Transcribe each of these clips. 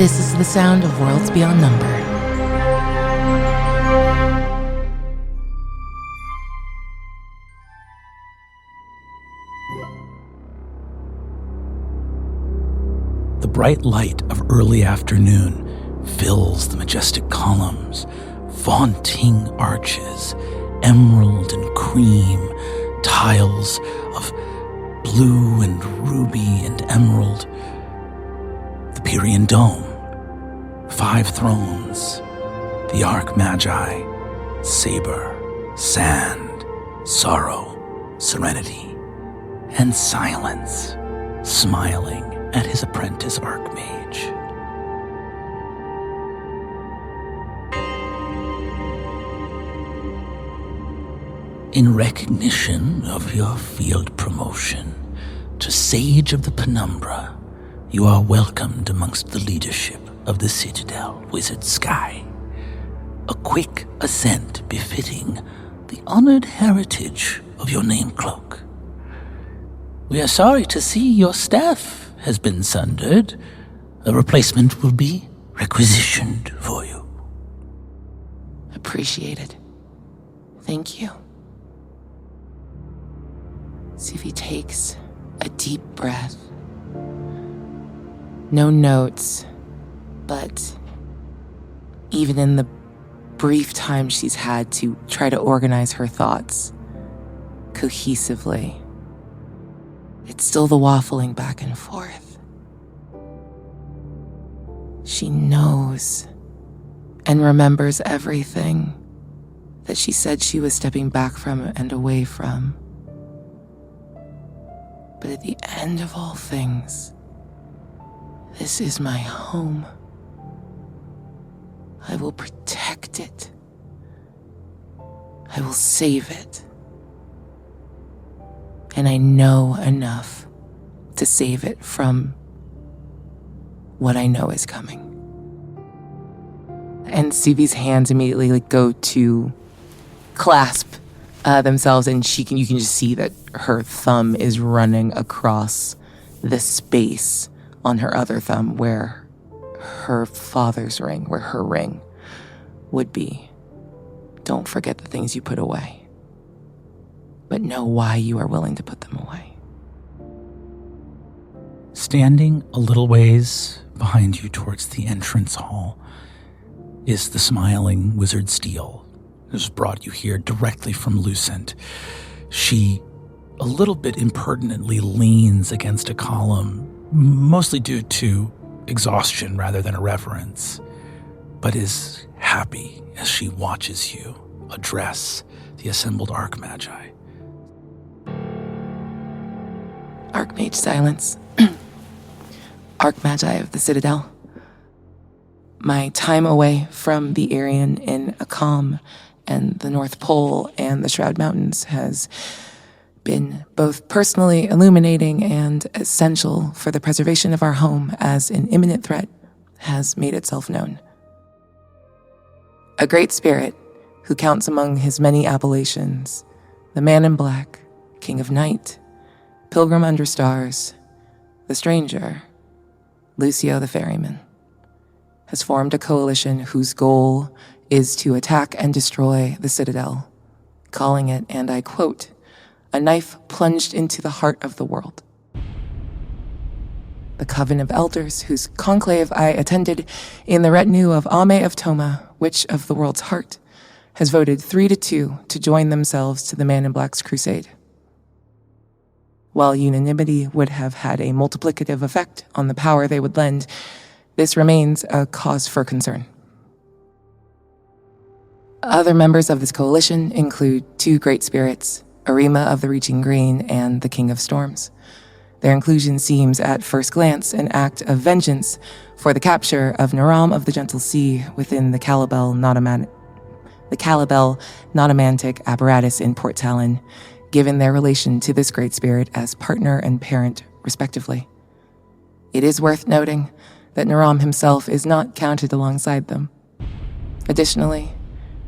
This is the sound of worlds beyond number. The bright light of early afternoon fills the majestic columns, vaunting arches, emerald and cream, tiles of blue and ruby and emerald, the Pyrean dome, 5 thrones, the Archmagi, saber, sand, sorrow, serenity, and silence, smiling at his apprentice Archmage. In recognition of your field promotion to Sage of the Penumbra, you are welcomed amongst the leadership of the Citadel Wizard Sky. A quick ascent befitting the honored heritage of your name cloak. We are sorry to see your staff has been sundered. A replacement will be requisitioned for you. Appreciated. Thank you. Suvi takes a deep breath. No notes, but even in the brief time she's had to try to organize her thoughts cohesively, it's still the waffling back and forth. She knows and remembers everything that she said she was stepping back from and away from. But at the end of all things, this is my home. I will protect it. I will save it. And I know enough to save it from what I know is coming. And Suvi's hands immediately go to clasp themselves, and you can just see that her thumb is running across the space on her other thumb where her father's ring, where her ring would be. Don't forget the things you put away, but know why you are willing to put them away. Standing a little ways behind you towards the entrance hall is the smiling Wizard Steel, who's brought you here directly from Lucent. She, a little bit impertinently, leans against a column, mostly due to exhaustion rather than irreverence, but is happy as she watches you address the assembled Archmagi. Archmage Silence. Archmagi of the Citadel. My time away from the Arian in Akam and the North Pole and the Shroud Mountains has been both personally illuminating and essential for the preservation of our home as an imminent threat has made itself known. A great spirit who counts among his many appellations, the Man in Black, King of Night, Pilgrim Under Stars, the Stranger, Lucio the Ferryman, has formed a coalition whose goal is to attack and destroy the Citadel, calling it, and I quote, a knife plunged into the heart of the world. The Coven of Elders, whose conclave I attended in the retinue of Ame of Toma, Witch of the World's Heart, has voted 3-2 to join themselves to the Man in Black's crusade. While unanimity would have had a multiplicative effect on the power they would lend, this remains a cause for concern. Other members of this coalition include 2 great spirits, Arima of the Reaching Green and the King of Storms. Their inclusion seems at first glance an act of vengeance for the capture of Naram of the Gentle Sea within the Calabel Notomantic apparatus in Port Talon, given their relation to this great spirit as partner and parent, respectively. It is worth noting that Naram himself is not counted alongside them. Additionally,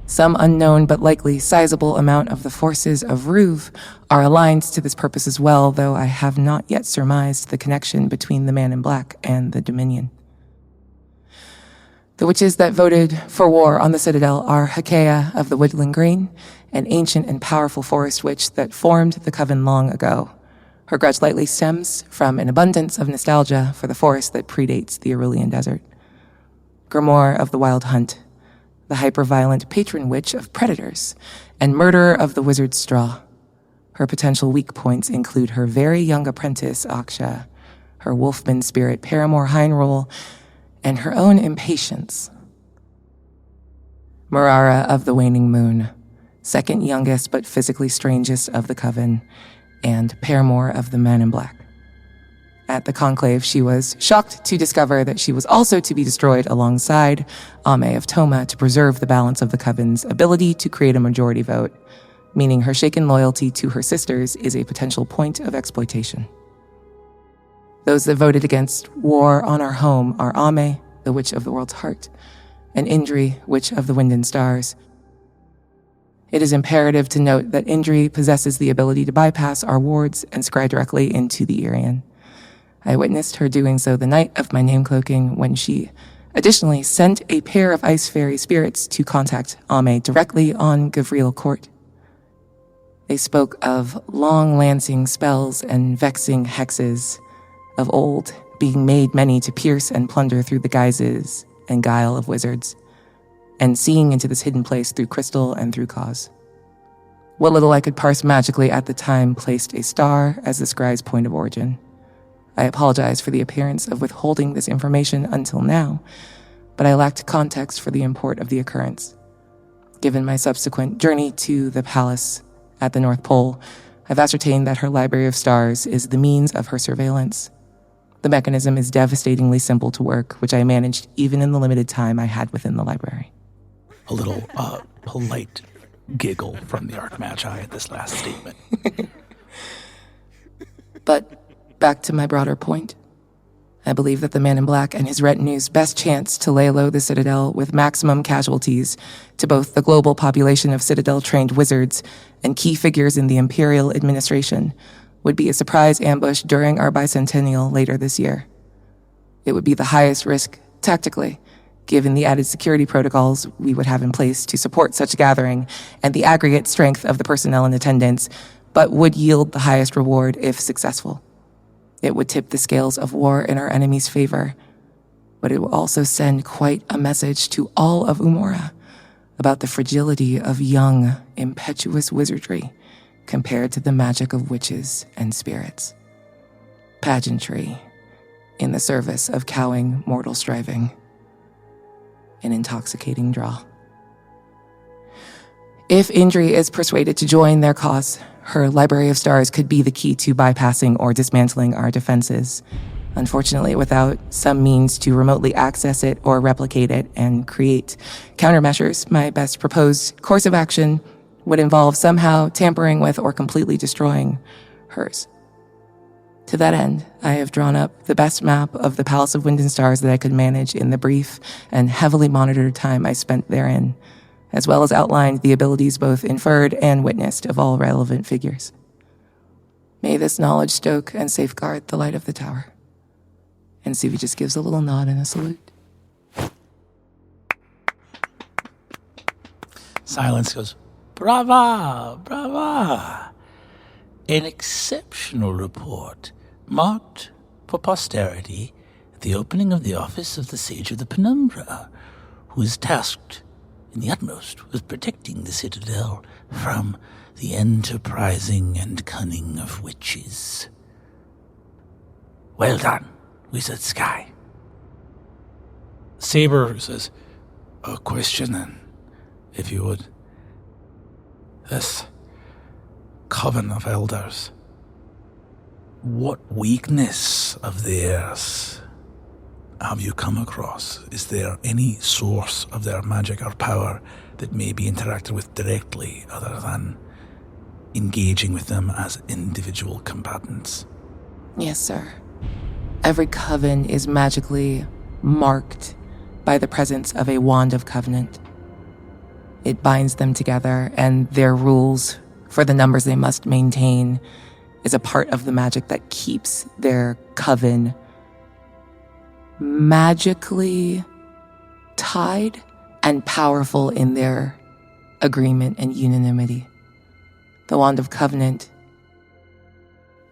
some unknown but likely sizable amount of the forces of Ruve are aligned to this purpose as well, though I have not yet surmised the connection between the Man in Black and the Dominion. The witches that voted for war on the Citadel are Hekea of the Woodland Green, an ancient and powerful forest witch that formed the coven long ago. Her grudge likely stems from an abundance of nostalgia for the forest that predates the Ursulon desert. Grimoire of the Wild Hunt, the hyper-violent patron witch of predators, and murderer of the wizard's straw. Her potential weak points include her very young apprentice, Aksha, her wolfman spirit paramour Heinroll, and her own impatience. Marara of the Waning Moon, second youngest but physically strangest of the coven, and paramour of the Man in Black. At the conclave, she was shocked to discover that she was also to be destroyed alongside Ame of Toma to preserve the balance of the coven's ability to create a majority vote, meaning her shaken loyalty to her sisters is a potential point of exploitation. Those that voted against war on our home are Ame, the Witch of the World's Heart, and Indri, Witch of the Wind and Stars. It is imperative to note that Indri possesses the ability to bypass our wards and scry directly into the Irian. I witnessed her doing so the night of my name cloaking when she additionally sent a pair of ice fairy spirits to contact Ame directly on Gavriel Court. They spoke of long lancing spells and vexing hexes of old being made many to pierce and plunder through the guises and guile of wizards, and seeing into this hidden place through crystal and through cause. What little I could parse magically at the time placed a star as the scry's point of origin. I apologize for the appearance of withholding this information until now, but I lacked context for the import of the occurrence. Given my subsequent journey to the palace at the North Pole, I've ascertained that her library of stars is the means of her surveillance. The mechanism is devastatingly simple to work, which I managed even in the limited time I had within the library. A little polite giggle from the Archmagi at this last statement. But back to my broader point. I believe that the Man in Black and his retinue's best chance to lay low the Citadel with maximum casualties to both the global population of Citadel-trained wizards and key figures in the Imperial administration would be a surprise ambush during our bicentennial later this year. It would be the highest risk tactically, given the added security protocols we would have in place to support such a gathering and the aggregate strength of the personnel in attendance, but would yield the highest reward if successful. It would tip the scales of war in our enemy's favor, but it will also send quite a message to all of Umora about the fragility of young, impetuous wizardry compared to the magic of witches and spirits. Pageantry in the service of cowing mortal striving. An intoxicating draw. If Indri is persuaded to join their cause, her library of stars could be the key to bypassing or dismantling our defenses. Unfortunately, without some means to remotely access it or replicate it and create countermeasures, my best proposed course of action would involve somehow tampering with or completely destroying hers. To that end, I have drawn up the best map of the Palace of Wind and Stars that I could manage in the brief and heavily monitored time I spent therein, as well as outlined the abilities both inferred and witnessed of all relevant figures. May this knowledge stoke and safeguard the light of the tower. And Suvi just gives a little nod and a salute. Silence goes, "Brava, brava. An exceptional report, marked for posterity at the opening of the office of the Sage of the Penumbra, who is tasked in the utmost with protecting the Citadel from the enterprising and cunning of witches. Well done, Wizard Sky." Saber says, "A question then, if you would. This coven of elders, what weakness of theirs have you come across? Is there any source of their magic or power that may be interacted with directly other than engaging with them as individual combatants?" Yes, sir. Every coven is magically marked by the presence of a wand of covenant. It binds them together, and their rules for the numbers they must maintain is a part of the magic that keeps their coven magically tied and powerful in their agreement and unanimity. The Wand of Covenant.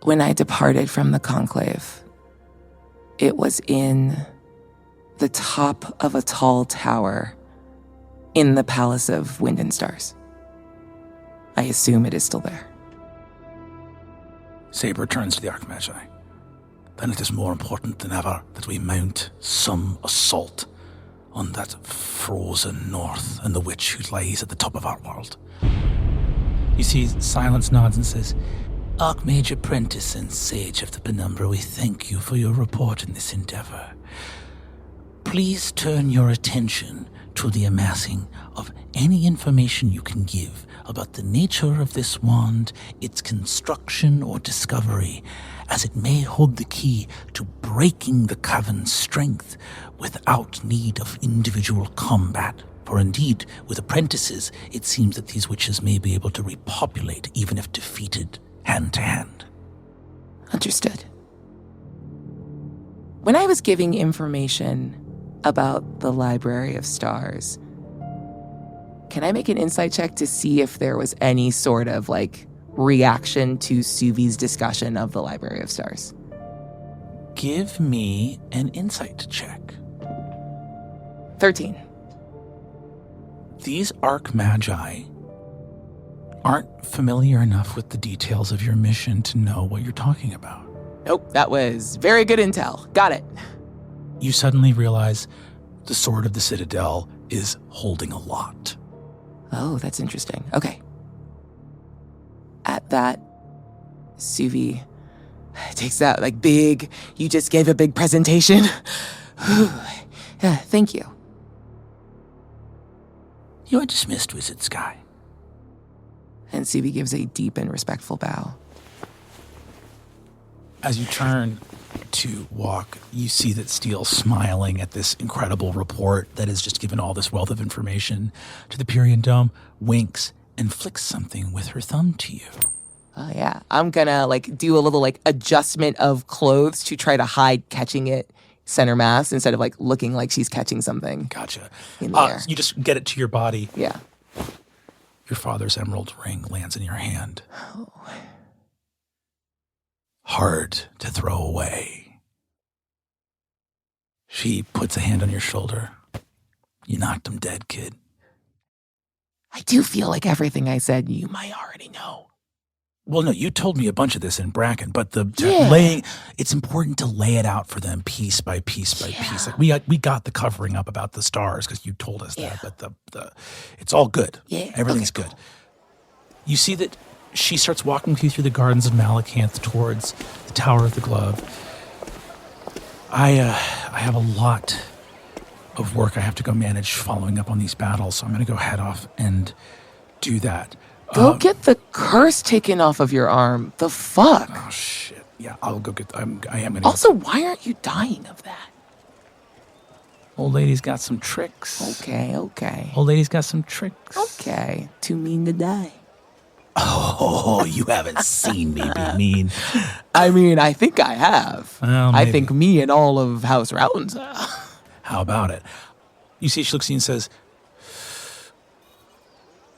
When I departed from the conclave, it was in the top of a tall tower in the Palace of Wind and Stars. I assume it is still there. Saber turns to the Archmagi. Then it is more important than ever that we mount some assault on that frozen north and the witch who lies at the top of our world. You see, Silence nods and says, Archmage Apprentice and Sage of the Penumbra, we thank you for your report in this endeavor. Please turn your attention to the amassing of any information you can give about the nature of this wand, its construction or discovery, as it may hold the key to breaking the Coven's strength without need of individual combat. For indeed, with apprentices, it seems that these witches may be able to repopulate even if defeated hand to hand. Understood. When I was giving information about the Library of Stars, can I make an insight check to see if there was any sort of, reaction to Suvi's discussion of the Library of Stars? Give me an insight check. 13. These Archmagi aren't familiar enough with the details of your mission to know what you're talking about. Nope, that was very good intel. Got it. You suddenly realize the Sword of the Citadel is holding a lot. Oh, that's interesting. Okay. At that, Suvi takes that big, you just gave a big presentation. Yeah, thank you. You are dismissed, Wizard Sky. And Suvi gives a deep and respectful bow. As you turn to walk, you see that Steele's smiling at this incredible report that has just given all this wealth of information to the Purian Dome, winks, and flicks something with her thumb to you. Oh, yeah. I'm gonna, do a little, adjustment of clothes to try to hide catching it center mass instead of, looking like she's catching something. Gotcha. In the air. So you just get it to your body. Yeah. Your father's emerald ring lands in your hand. Oh. Hard to throw away. She puts a hand on your shoulder. You knocked him dead, kid. I do feel like everything I said you might already know. Well, no, you told me a bunch of this in Bracken, but it's important to lay it out for them piece by piece by piece. We got the covering up about the stars because you told us that, but the it's all good. Yeah. Everything's good. You see that she starts walking with you through the gardens of Malakanth towards the Tower of the Glove. I have a lot of work I have to go manage following up on these battles, so I'm going to go head off and do that. Go get the curse taken off of your arm. The fuck? Oh, shit. Yeah, I'll go get... I am going to... Also, why aren't you dying of that? Old lady's got some tricks. Okay. Old lady's got some tricks. Okay. Too mean to die. Oh, you haven't seen me be mean. I mean, I think I have. Well, I think me and all of House Rounds. How about it? You see, she looks at you and says,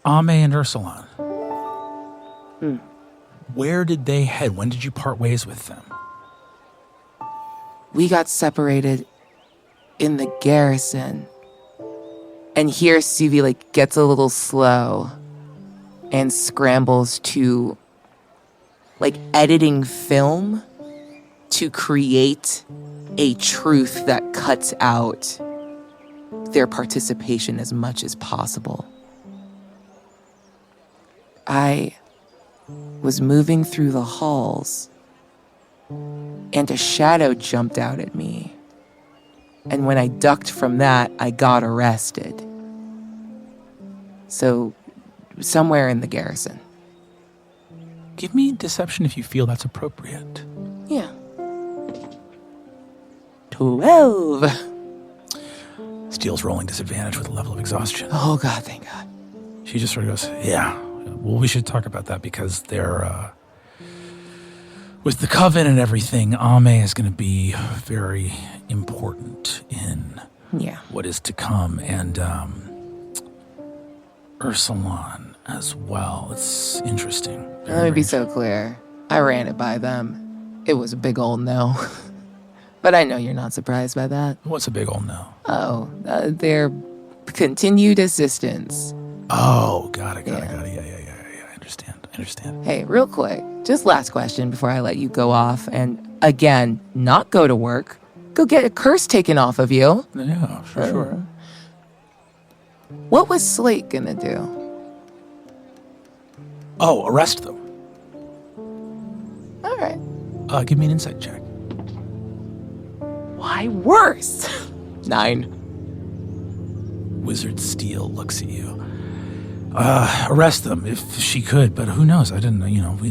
Ame and Ursulon. Where did they head? When did you part ways with them? We got separated in the garrison. And here Suvi gets a little slow and scrambles to editing film to create a truth that cuts out their participation as much as possible. I was moving through the halls, and a shadow jumped out at me. And when I ducked from that, I got arrested. So, somewhere in the garrison. Give me deception if you feel that's appropriate. Yeah. 12. Steele's rolling disadvantage with a level of exhaustion. Oh, God, thank God. She just sort of goes, yeah. Well, we should talk about that because they're, with the coven and everything, Ame is going to be very important in Yeah. what is to come, and Ursulon as well. It's interesting. Let me be so clear. I ran it by them. It was a big old no. But I know you're not surprised by that. What's a big old no? Oh, their continued assistance. Oh, got it. Yeah. I understand. Hey, real quick, just last question before I let you go off and, again, not go to work. Go get a curse taken off of you. Yeah, for sure. What was Slate gonna do? Oh, arrest them. All right. Give me an insight check. Why worse? 9. Wizard Steel looks at you. Arrest them if she could, but who knows? I didn't know.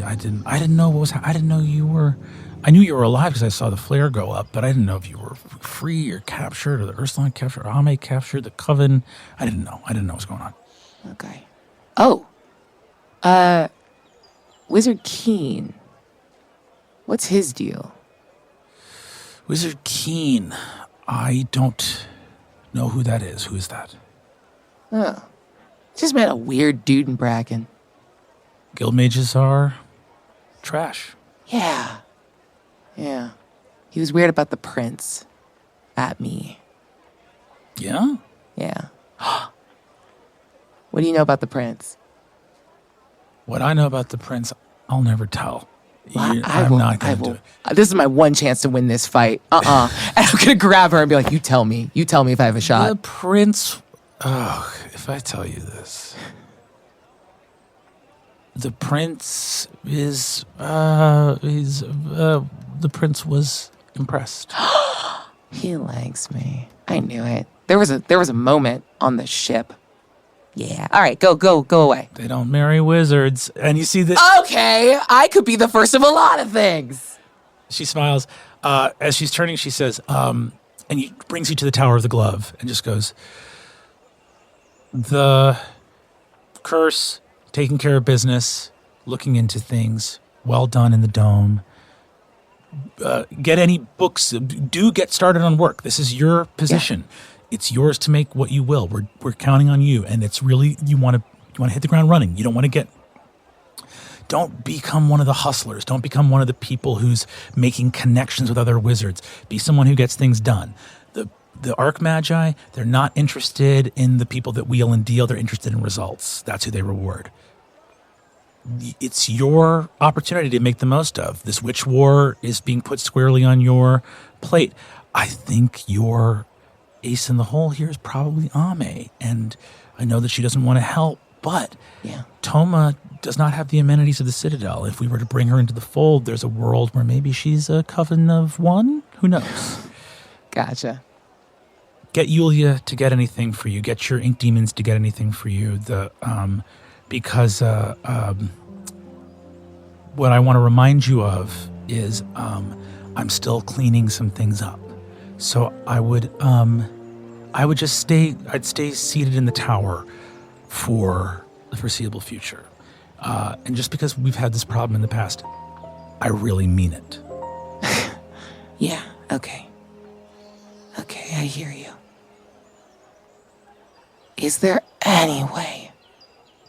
I didn't know what was. I didn't know you were. I knew you were alive because I saw the flare go up, but I didn't know if you were free or captured, or the Ursulon captured, or Ame captured, the Coven. I didn't know. I didn't know what was going on. Okay. Oh. Wizard Keen. What's his deal? Wizard Keen. I don't know who that is. Who is that? Oh. Just met a weird dude in Bracken. Guild mages are trash. Yeah. He was weird about the prince. At me. Yeah? Yeah. What do you know about the prince? What I know about the prince, I'll never tell. Well, I'm not going to do it. This is my one chance to win this fight. And I'm going to grab her and be like, you tell me if I have a shot. The prince... Oh, if I tell you this... The prince is... the prince was impressed. He likes me. I knew it. There was a moment on the ship. Yeah. All right, go away. They don't marry wizards. And you see that... Okay, I could be the first of a lot of things. She smiles. As she's turning, she says, and he brings you to the Tower of the Glove and just goes, the curse, taking care of business, looking into things, well done in the dome. Get any books. Do get started on work. This is your position. Yeah. It's yours to make what you will. We're counting on you, and it's really you want to hit the ground running. You don't want to get. Don't become one of the hustlers. Don't become one of the people who's making connections with other wizards. Be someone who gets things done. The Archmagi, they're not interested in the people that wheel and deal. They're interested in results. That's who they reward. It's your opportunity to make the most of. This witch war is being put squarely on your plate. I think your ace in the hole here is probably Ame, and I know that she doesn't want to help, but Toma does not have the amenities of the Citadel. If we were to bring her into the fold, there's a world where maybe she's a coven of one. Who knows? Gotcha. Get Yulia to get anything for you. Get your ink demons to get anything for you. Because what I want to remind you of is I'm still cleaning some things up. So I would just stay seated in the tower for the foreseeable future. And just because we've had this problem in the past, I really mean it. Yeah, okay. Okay, I hear you. Is there any way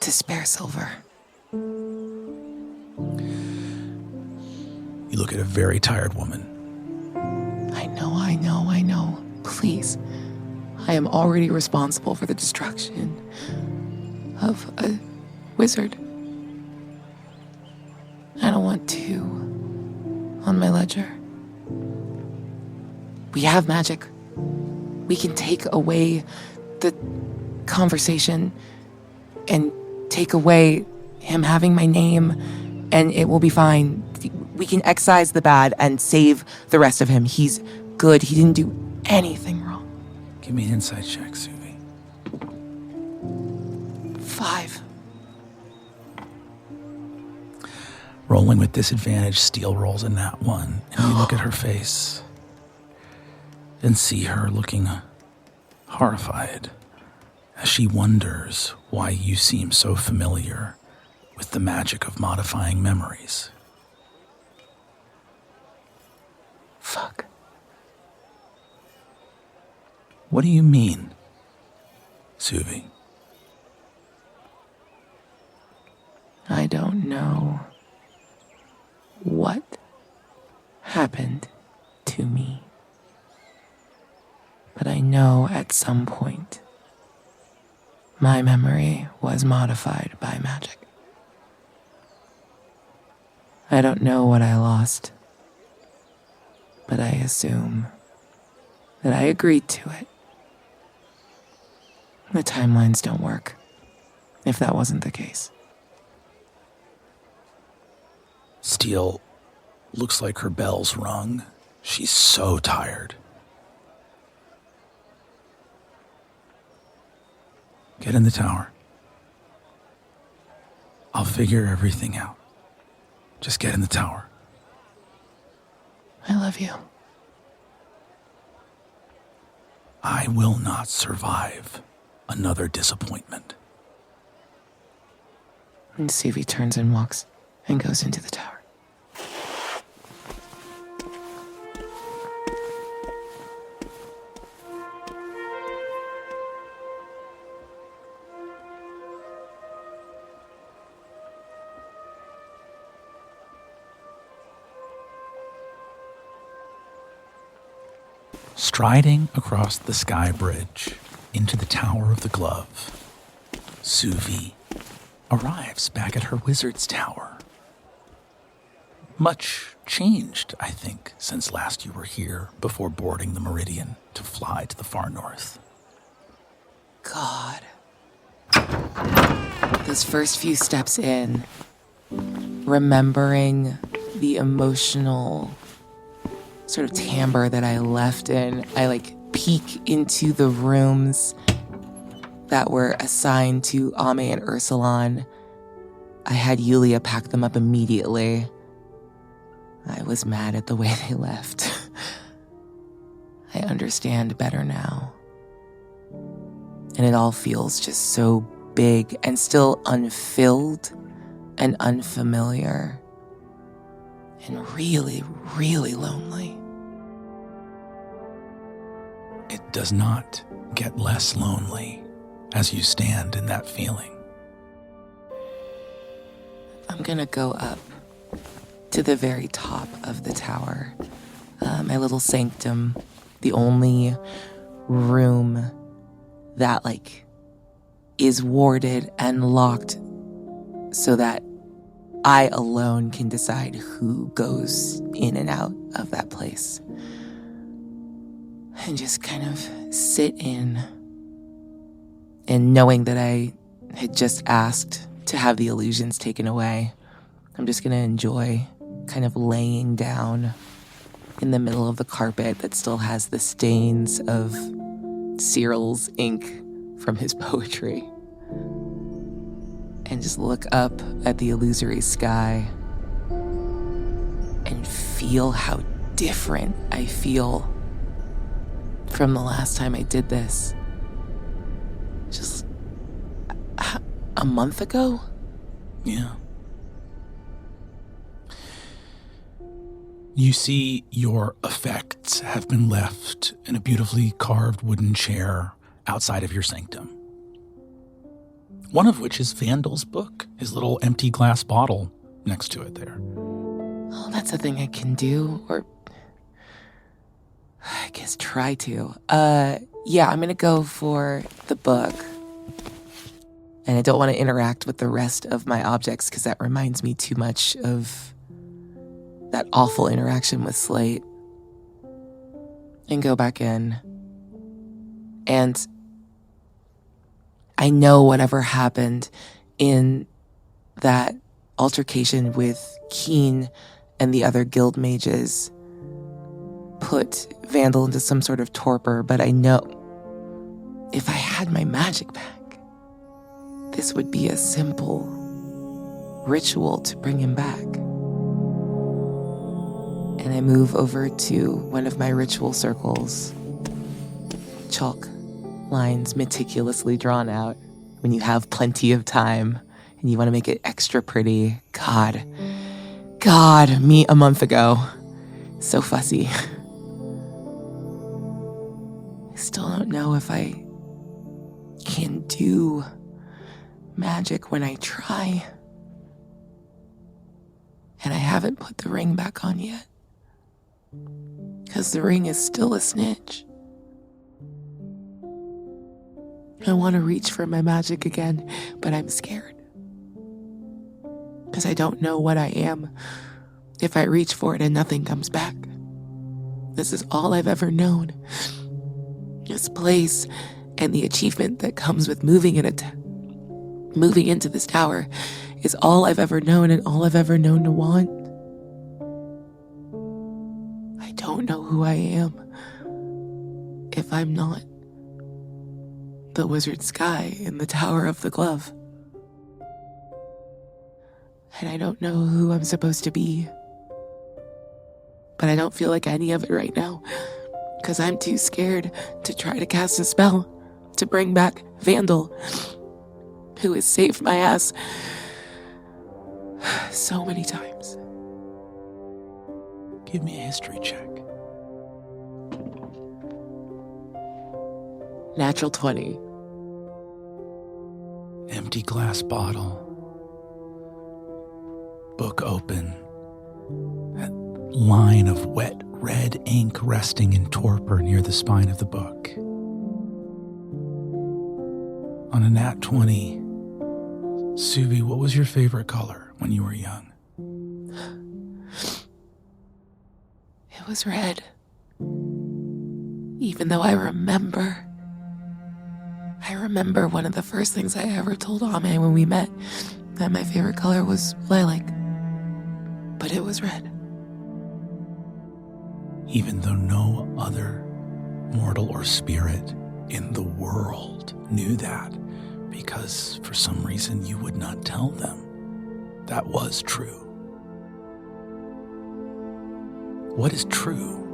to spare silver? You look at a very tired woman. I know. Please. I am already responsible for the destruction of a wizard. I don't want 2 on my ledger. We have magic. We can take away the conversation and take away him having my name, and it will be fine. We can excise the bad and save the rest of him. He's good. He didn't do anything wrong. Give me an insight check, Suvi. 5. Rolling with disadvantage, Steel rolls in that one. And you look at her face and see her looking horrified as she wonders why you seem so familiar with the magic of modifying memories. Fuck. What do you mean, Suvi? I don't know what happened to me, but I know at some point my memory was modified by magic. I don't know what I lost, but I assume that I agreed to it. The timelines don't work, if that wasn't the case. Steele looks like her bell's rung. She's so tired. Get in the tower. I'll figure everything out. Just get in the tower. I love you. I will not survive another disappointment. And Suvi turns and walks and goes into the tower. Striding across the sky bridge into the Tower of the Glove, Suvi arrives back at her wizard's tower. Much changed, I think, since last you were here before boarding the Meridian to fly to the far north. God. Those first few steps in, remembering the emotional sort of timbre that I left in, I peek into the rooms that were assigned to Ame and Ursulon. I had Yulia pack them up immediately. I was mad at the way they left. I understand better now. And it all feels just so big and still unfilled and unfamiliar and really, really lonely. It does not get less lonely as you stand in that feeling. I'm gonna go up to the very top of the tower. My little sanctum, the only room that is warded and locked so that I alone can decide who goes in and out of that place. And just kind of sit in. And knowing that I had just asked to have the illusions taken away, I'm just going to enjoy kind of laying down in the middle of the carpet that still has the stains of Cyril's ink from his poetry. And just look up at the illusory sky and feel how different I feel from the last time I did this. Just a month ago? Yeah. You see your effects have been left in a beautifully carved wooden chair outside of your sanctum. One of which is Vandal's book, his little empty glass bottle next to it there. Oh, that's a thing I can do, or I guess try to. Yeah, I'm gonna go for the book. And I don't want to interact with the rest of my objects because that reminds me too much of that awful interaction with Slate. And go back in. And I know whatever happened in that altercation with Keen and the other guild mages put Vandal into some sort of torpor, but I know if I had my magic back, this would be a simple ritual to bring him back. And I move over to one of my ritual circles. Chalk lines meticulously drawn out when you have plenty of time and you want to make it extra pretty. God, me a month ago. So fussy. still don't know if I can do magic when I try. And I haven't put the ring back on yet, because the ring is still a snitch. I want to reach for my magic again, but I'm scared. Because I don't know what I am if I reach for it and nothing comes back. This is all I've ever known. This place and the achievement that comes with moving into this tower is all I've ever known and all I've ever known to want. I don't know who I am if I'm not the wizard Sky in the Tower of the Glove. And I don't know who I'm supposed to be. But I don't feel like any of it right now, because I'm too scared to try to cast a spell to bring back Vandal, who has saved my ass so many times. Give me a history check. Natural 20. Empty glass bottle. Book open. That line of wet red ink resting in torpor near the spine of the book. On a nat 20, Suvi, what was your favorite color when you were young? It was red. Even though I remember one of the first things I ever told Ame when we met, that my favorite color was lilac. But it was red. Even though no other mortal or spirit in the world knew that, because for some reason you would not tell them that was true. What is true?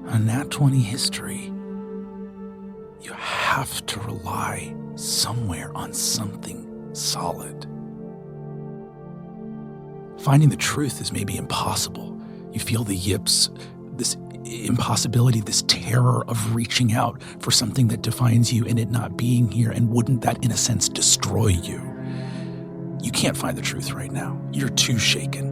On Nat 20 history, you have to rely somewhere on something solid. Finding the truth is maybe impossible. You feel the yips, this impossibility, this terror of reaching out for something that defines you and it not being here, and wouldn't that, in a sense, destroy you? You can't find the truth right now. You're too shaken.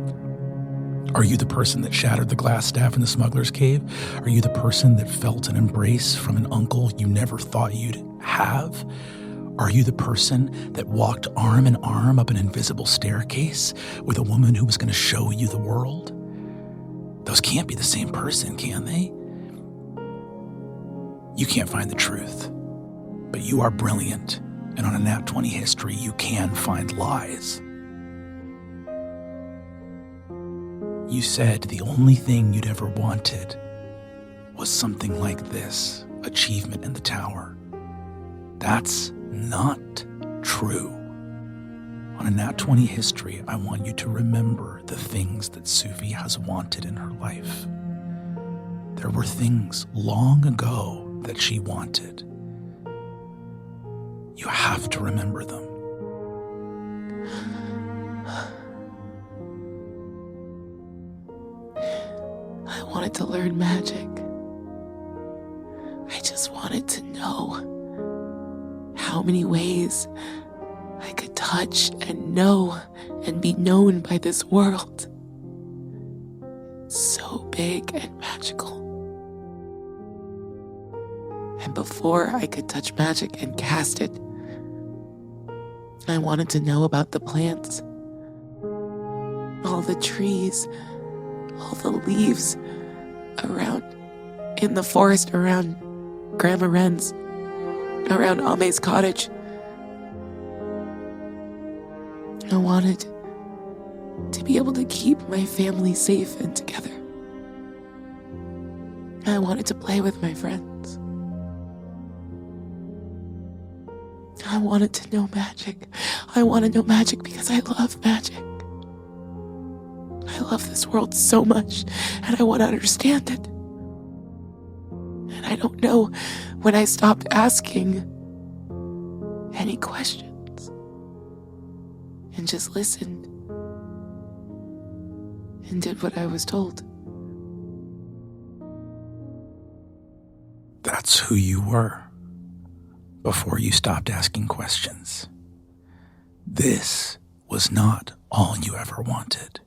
Are you the person that shattered the glass staff in the smuggler's cave? Are you the person that felt an embrace from an uncle you never thought you'd have? Are you the person that walked arm in arm up an invisible staircase with a woman who was going to show you the world? Those can't be the same person, can they? You can't find the truth, but you are brilliant, and on a Nat 20 history, you can find lies. You said the only thing you'd ever wanted was something like this, achievement in the tower. That's not true. On a Nat 20 history, I want you to remember the things that Suvi has wanted in her life. There were things long ago that she wanted. You have to remember them. I wanted to learn magic. I just wanted to know how many ways I could touch and know and be known by this world. So big and magical. And before I could touch magic and cast it, I wanted to know about the plants, all the trees, all the leaves around in the forest around Grandma Wren's, around Ame's cottage. I wanted to be able to keep my family safe and together. I wanted to play with my friends. I wanted to know magic. I want to know magic because I love magic. I love this world so much, and I want to understand it. And I don't know when I stopped asking any questions and just listened and did what I was told. That's who you were before you stopped asking questions. This was not all you ever wanted.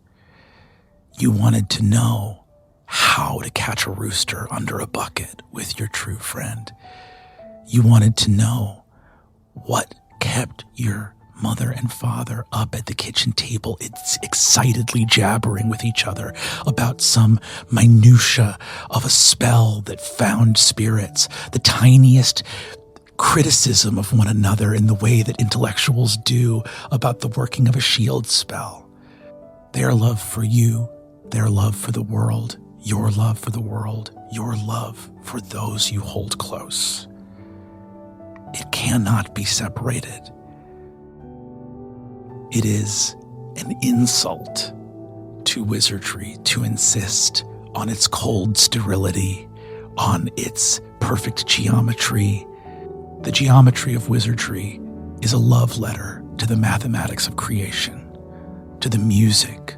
You wanted to know how to catch a rooster under a bucket with your true friend. You wanted to know what kept your mother and father up at the kitchen table, it's excitedly jabbering with each other about some minutia of a spell that found spirits, the tiniest criticism of one another in the way that intellectuals do about the working of a shield spell. Their love for you, their love for the world, your love for the world, your love for those you hold close. It cannot be separated. It is an insult to wizardry to insist on its cold sterility, on its perfect geometry. The geometry of wizardry is a love letter to the mathematics of creation, to the music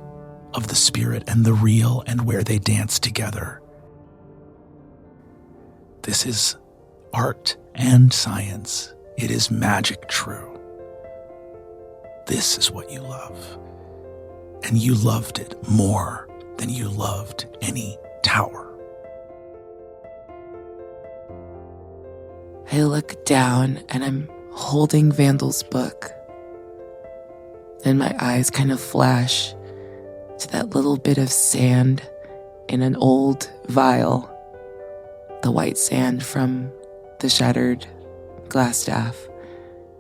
of the spirit and the real and where they dance together. This is art and science. It is magic true. This is what you love. And you loved it more than you loved any tower. I look down and I'm holding Vandal's book. Then my eyes kind of flash to that little bit of sand in an old vial. The white sand from the shattered glass staff.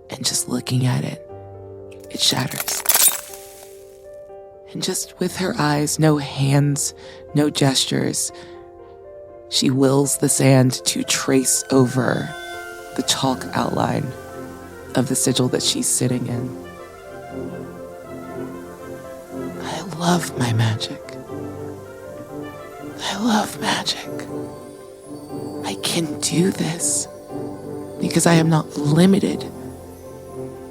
And just looking at it, it shatters. And just with her eyes, no hands, no gestures, she wills the sand to trace over the chalk outline of the sigil that she's sitting in. I love my magic. I love magic. I can do this because I am not limited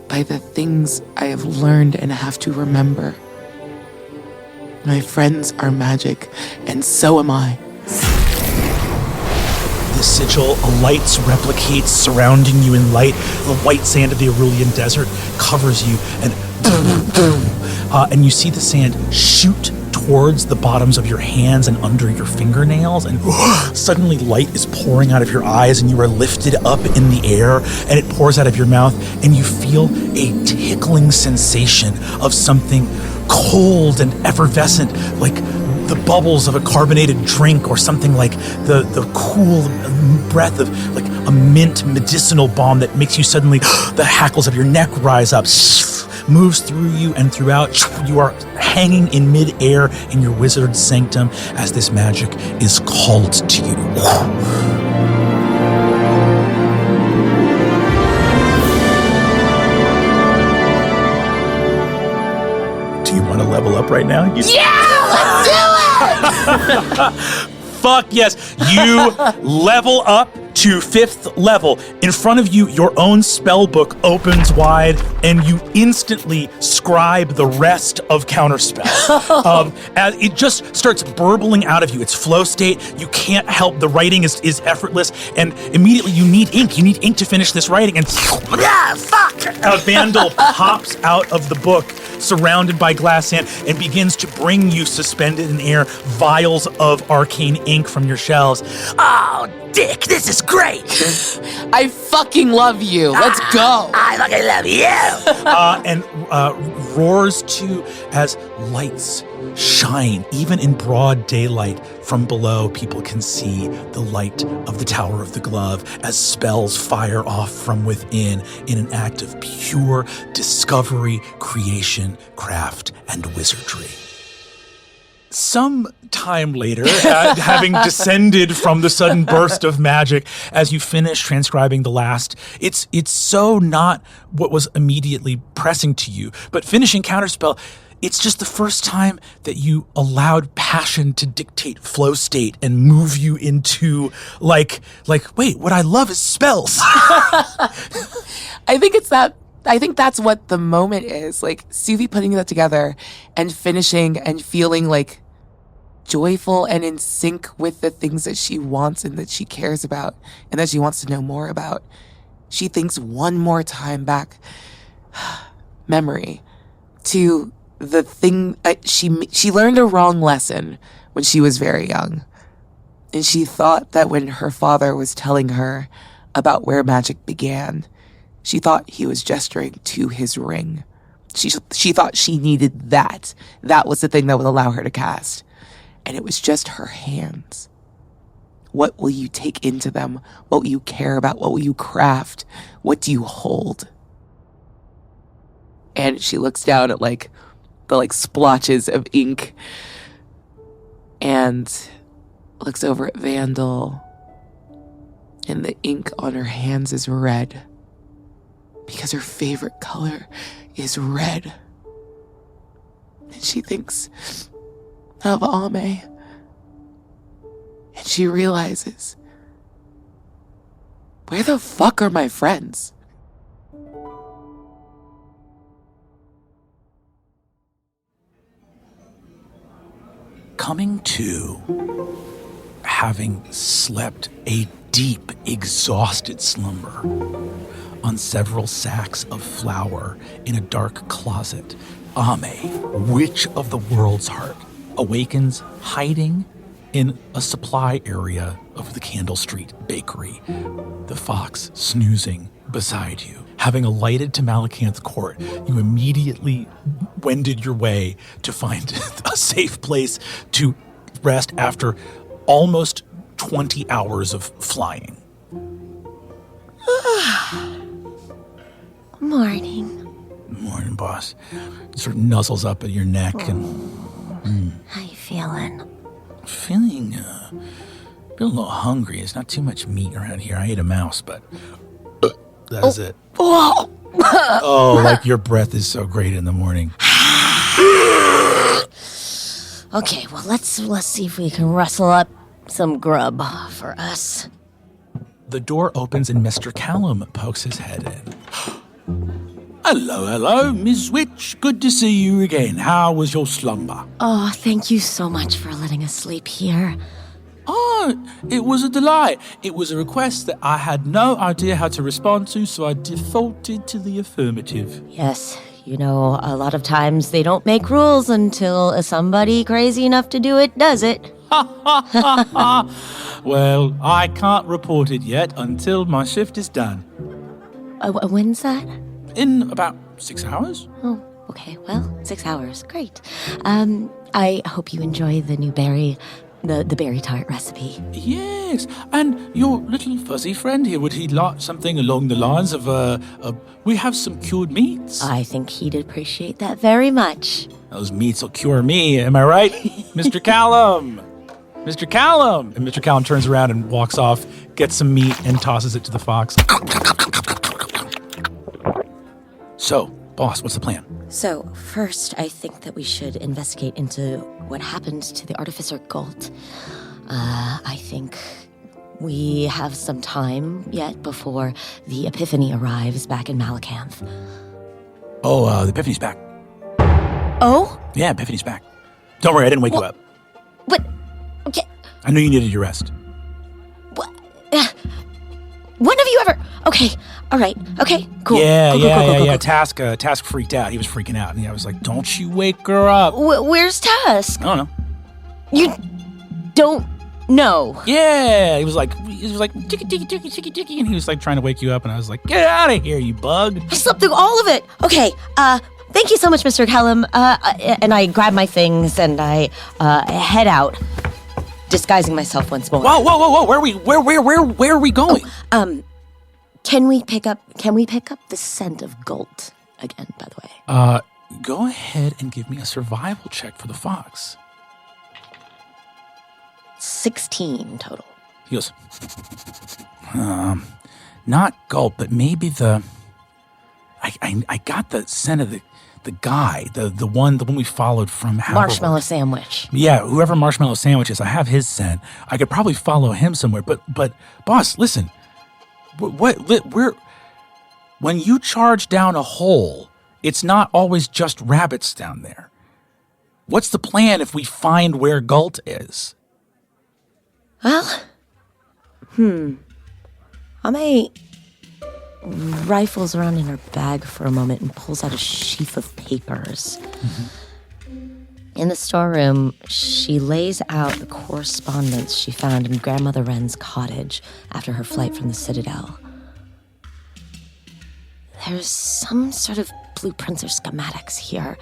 by the things I have learned and have to remember. My friends are magic, and so am I. The sigil alights, replicates, surrounding you in light. The white sand of the Ursulon desert covers you, and you see the sand shoot towards the bottoms of your hands and under your fingernails, and suddenly light is pouring out of your eyes, and you are lifted up in the air, and it pours out of your mouth, and you feel a tickling sensation of something cold and effervescent, like the bubbles of a carbonated drink, or something like the cool breath of like a mint medicinal balm that makes you suddenly, the hackles of your neck rise up, moves through you and throughout. You are hanging in mid-air in your wizard's sanctum as this magic is called to you. Do you want to level up right now? Let's do it! Fuck yes. You level up to 5th level. In front of you, your own spell book opens wide, and you instantly scribe the rest of Counterspell. As it just starts burbling out of you. It's flow state. You can't help. The writing is effortless, and immediately you need ink. You need ink to finish this writing, and a Vandal pops out of the book, surrounded by glass sand, and begins to bring you, suspended in air, vials of arcane ink from your shelves. Oh, Dick, this is great! I fucking love you. Let's go. I fucking love you! And roars too as lights shine, even in broad daylight. From below, people can see the light of the Tower of the Glove as spells fire off from within in an act of pure discovery, creation, craft, and wizardry. Some time later, having descended from the sudden burst of magic, as you finish transcribing the last, it's so not what was immediately pressing to you, but finishing Counterspell, it's just the first time that you allowed passion to dictate flow state and move you into like, wait, what I love is spells. I think that's what the moment is. Like, Suvi putting that together and finishing and feeling like joyful and in sync with the things that she wants and that she cares about and that she wants to know more about. She thinks one more time back, memory, to the thing she learned a wrong lesson when she was very young. And she thought that when her father was telling her about where magic began, she thought he was gesturing to his ring. She thought she needed that. That was the thing that would allow her to cast. And it was just her hands. What will you take into them? What will you care about? What will you craft? What do you hold? And she looks down at the splotches of ink and looks over at Vandal, and the ink on her hands is red because her favorite color is red. And she thinks of Ame, and she realizes, where the fuck are my friends? Coming to, having slept a deep, exhausted slumber on several sacks of flour in a dark closet, Ame, witch of the world's heart, awakens hiding in a supply area of the Candle Street bakery, the fox snoozing beside you. Having alighted to Malacanth Court, you immediately wended your way to find a safe place to rest after almost 20 hours of flying. Morning. Morning, boss. Sort of nuzzles up at your neck and... How you feeling? Feeling a little hungry. There's not too much meat around here. I ate a mouse, but that is it. Oh. Oh, like your breath is so great in the morning. Okay, well, let's see if we can rustle up some grub for us. The door opens and Mr. Callum pokes his head in. Hello, Miss Witch. Good to see you again. How was your slumber? Oh, thank you so much for letting us sleep here. Oh, it was a delight. It was a request that I had no idea how to respond to, so I defaulted to the affirmative. Yes, you know, a lot of times they don't make rules until somebody crazy enough to do it does it. Well, I can't report it yet until my shift is done. When's that? In about 6 hours. Oh, okay, well, 6 hours. Great. I hope you enjoy the new berry... The berry tart recipe. Yes, and your little fuzzy friend here, would he like something along the lines of, we have some cured meats? I think he'd appreciate that very much. Those meats will cure me, am I right? Mr. Callum! Mr. Callum! And Mr. Callum turns around and walks off, gets some meat, and tosses it to the fox. So, boss, what's the plan? So, first, I think that we should investigate into what happened to the Artificer Galt. I think we have some time yet before the Epiphany arrives back in Malacanth. Oh, the Epiphany's back. Oh? Yeah, Epiphany's back. Don't worry, I didn't wake you up. What? Okay. I knew you needed your rest. What? When have you ever... Okay, all right, okay, cool. Yeah. Task freaked out. He was freaking out. And I was like, don't you wake her up. Where's Tusk? I don't know. You don't know? Yeah, he was like, ticky, and he was like trying to wake you up, and I was like, get out of here, you bug. I slept through all of it. Okay, thank you so much, Mr. Callum. And I grab my things and I head out, disguising myself once more. Whoa! Where are we going? Can we pick up the scent of Galt again, by the way? Go ahead and give me a survival check for the fox. 16 total. He goes, not Galt, but maybe I got the scent of the guy, the one we followed from Marshmallow Sandwich. Yeah, whoever Marshmallow Sandwich is, I have his scent. I could probably follow him somewhere, but boss, listen. When you charge down a hole, it's not always just rabbits down there. What's the plan if we find where Galt is? Well, Ame rifles around in her bag for a moment and pulls out a sheaf of papers. In the storeroom, she lays out the correspondence she found in Grandmother Wren's cottage after her flight from the Citadel. There's some sort of blueprints or schematics here.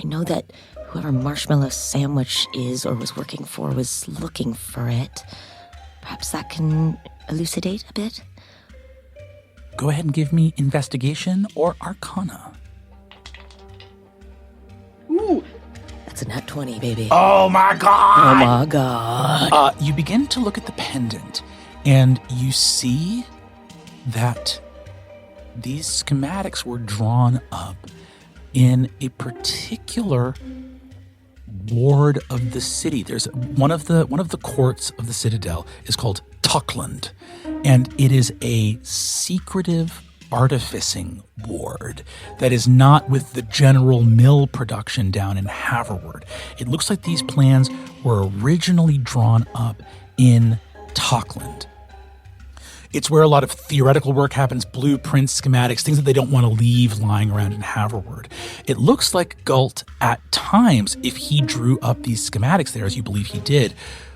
I know that whoever Marshmallow Sandwich is or was working for was looking for it. Perhaps that can elucidate a bit? Go ahead and give me investigation or arcana. Ooh. That's a nat 20, baby. Oh my god! Oh my god. You begin to look at the pendant, and you see that these schematics were drawn up in a particular ward of the city. There's one of the courts of the Citadel is called Tuckland, and it is a secretive artificing ward that is not with the general mill production down in Haverward. It looks like these plans were originally drawn up in Tuckland. It's where a lot of theoretical work happens, blueprints, schematics, things that they don't want to leave lying around in Haverward. It looks like Galt, at times, if he drew up these schematics there, as you believe he did,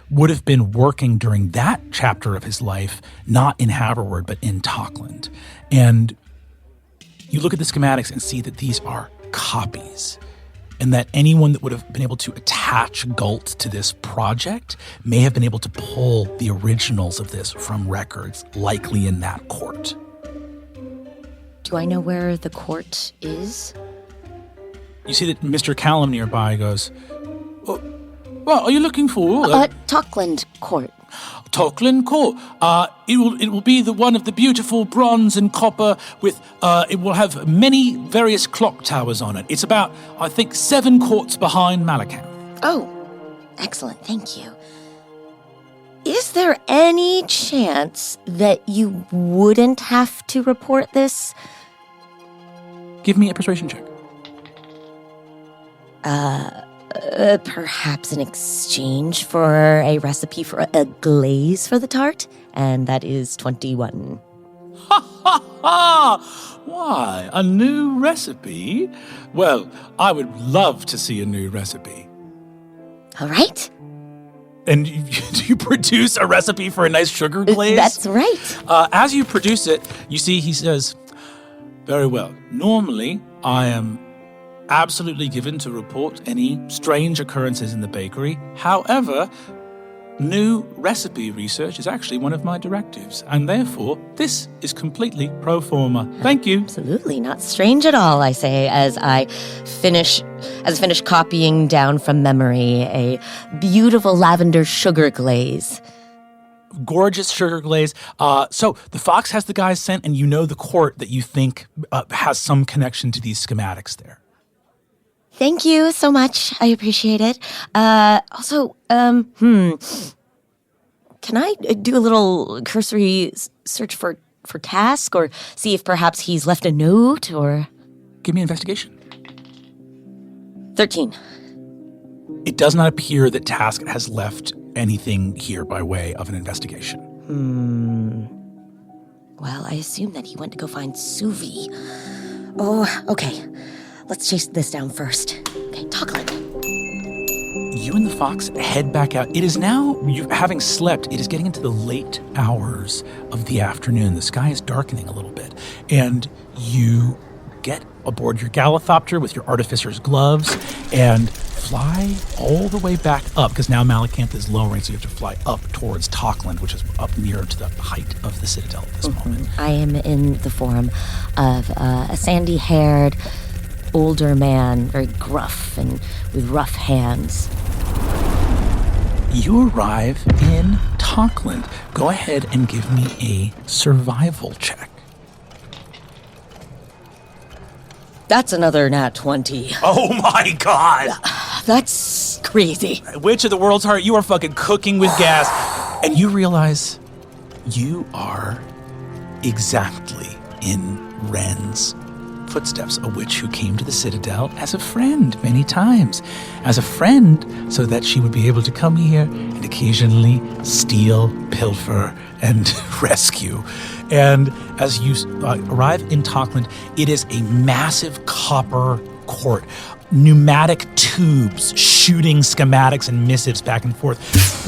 would have been working during that chapter of his life, not in Haverward, but in Tuckland. And you look at the schematics and see that these are copies, and that anyone that would have been able to attach Galt to this project may have been able to pull the originals of this from records, likely in that court. Do I know where the court is? You see that Mr. Callum nearby goes, "Oh, what are you looking for?" Tuckland Court. Tuckland Court. It will be the one of the beautiful bronze and copper with, it will have many various clock towers on it. It's about, I think, 7 courts behind Malacan. Oh, excellent. Thank you. Is there any chance that you wouldn't have to report this? Give me a persuasion check. Perhaps in exchange for a recipe for a glaze for the tart? And that is 21. Ha ha ha! Why, a new recipe? Well, I would love to see a new recipe. All right. And do you produce a recipe for a nice sugar glaze? That's right. As you produce it, you see he says, "Very well. Normally, I am absolutely given to report any strange occurrences in the bakery. However, new recipe research is actually one of my directives, and therefore, this is completely pro forma. Thank you." Absolutely not strange at all, I say, as I finish copying down from memory a beautiful lavender sugar glaze. Gorgeous sugar glaze. So the Fox has the guys sent, and you know the court that you think has some connection to these schematics there. Thank you so much. I appreciate it. Also, can I do a little cursory search for Task, or see if perhaps he's left a note, or... Give me an investigation. 13. It does not appear that Task has left anything here by way of an investigation. Well, I assume that he went to go find Suvi. Oh, okay. Let's chase this down first. Okay, Tuckland. You and the Fox head back out. It is now, having slept, it is getting into the late hours of the afternoon. The sky is darkening a little bit. And you get aboard your Gallithopter with your artificer's gloves and fly all the way back up, because now Malacanth is lowering, so you have to fly up towards Tuckland, which is up near to the height of the Citadel at this moment. I am in the form of a sandy-haired, older man, very gruff and with rough hands. You arrive in Tuckland. Go ahead and give me a survival check. That's another nat 20. Oh my god! That's crazy. Witch of the World's Heart, you are fucking cooking with gas. And you realize you are exactly in Wren's footsteps, a witch who came to the Citadel as a friend many times. As a friend, so that she would be able to come here and occasionally steal, pilfer, and rescue. And as you arrive in Talkland, it is a massive copper court. Pneumatic tubes shooting schematics and missives back and forth,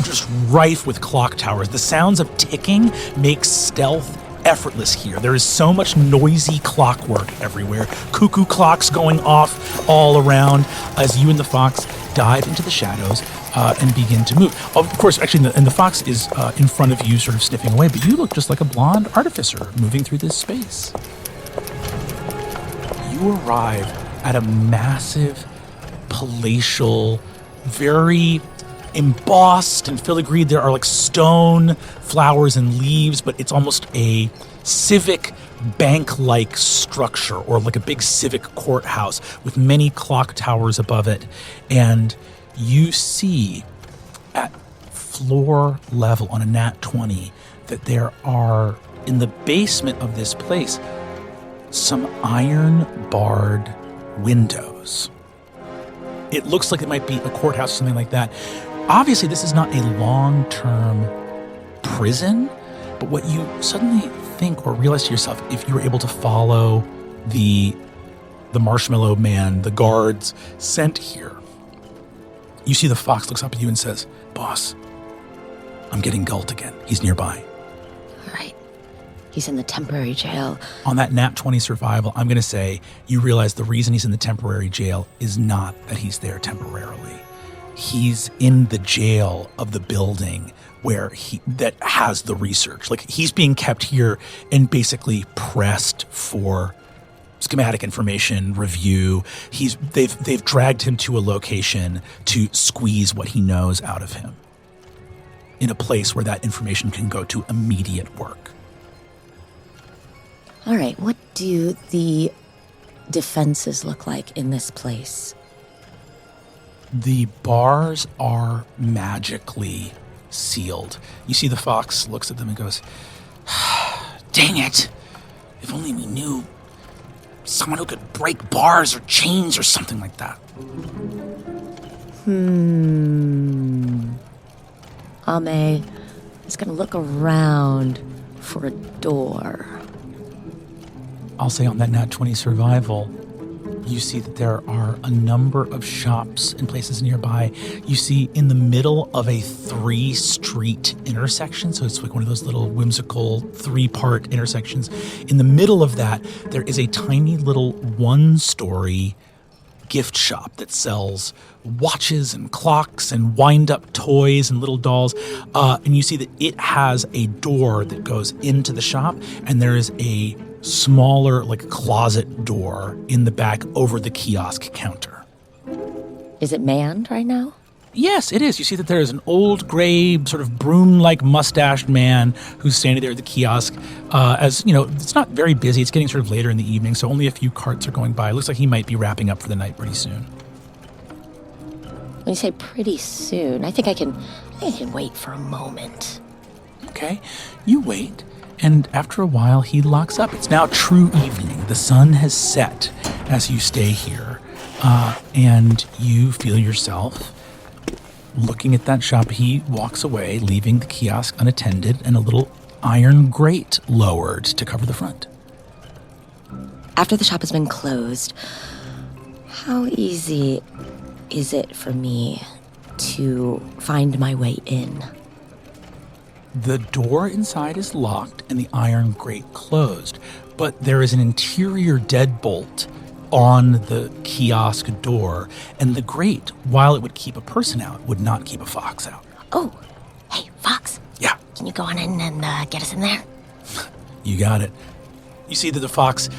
just rife with clock towers. The sounds of ticking make stealth effortless here. There is so much noisy clockwork everywhere. Cuckoo clocks going off all around as you and the fox dive into the shadows and begin to move. Of course, actually, and the fox is in front of you, sort of sniffing away, but you look just like a blonde artificer moving through this space. You arrive at a massive, palatial, very embossed and filigreed. There are like stone flowers and leaves, but it's almost a civic bank-like structure, or like a big civic courthouse with many clock towers above it. And you see at floor level on a nat 20 that there are, in the basement of this place, some iron-barred windows. It looks like it might be a courthouse or something like that. Obviously, this is not a long-term prison, but what you suddenly think or realize to yourself, if you were able to follow the marshmallow man, the guards sent here, you see the fox looks up at you and says, "Boss, I'm getting Gult again. He's nearby." All right. He's in the temporary jail. On that nat 20 survival, I'm going to say you realize the reason he's in the temporary jail is not that he's there temporarily. He's in the jail of the building where that has the research. Like, he's being kept here and basically pressed for schematic information review. They've dragged him to a location to squeeze what he knows out of him in a place where that information can go to immediate work. All right, what do the defenses look like in this place? The bars are magically sealed. You see the fox looks at them and goes, "Dang it! If only we knew someone who could break bars or chains or something like that." Ame is going to look around for a door. I'll say on that nat 20 survival, you see that there are a number of shops and places nearby. You see in the middle of a 3-street intersection, so it's like one of those little whimsical 3-part intersections. In the middle of that, there is a tiny little 1-story gift shop that sells watches and clocks and wind-up toys and little dolls. And you see that it has a door that goes into the shop, and there is a smaller, like, closet door in the back over the kiosk counter. Is it manned right now? Yes, it is. You see that there is an old gray, sort of broom-like mustached man who's standing there at the kiosk. As you know, it's not very busy. It's getting sort of later in the evening, so only a few carts are going by. It looks like he might be wrapping up for the night pretty soon. When you say pretty soon, I think I can wait for a moment. Okay, you wait. And after a while, he locks up. It's now true evening. The sun has set as you stay here. And you feel yourself looking at that shop. He walks away, leaving the kiosk unattended and a little iron grate lowered to cover the front. After the shop has been closed, how easy is it for me to find my way in? The door inside is locked and the iron grate closed, but there is an interior deadbolt on the kiosk door, and the grate, while it would keep a person out, would not keep a fox out. Oh, hey, Fox. Yeah. Can you go on in and get us in there? You got it. You see that the fox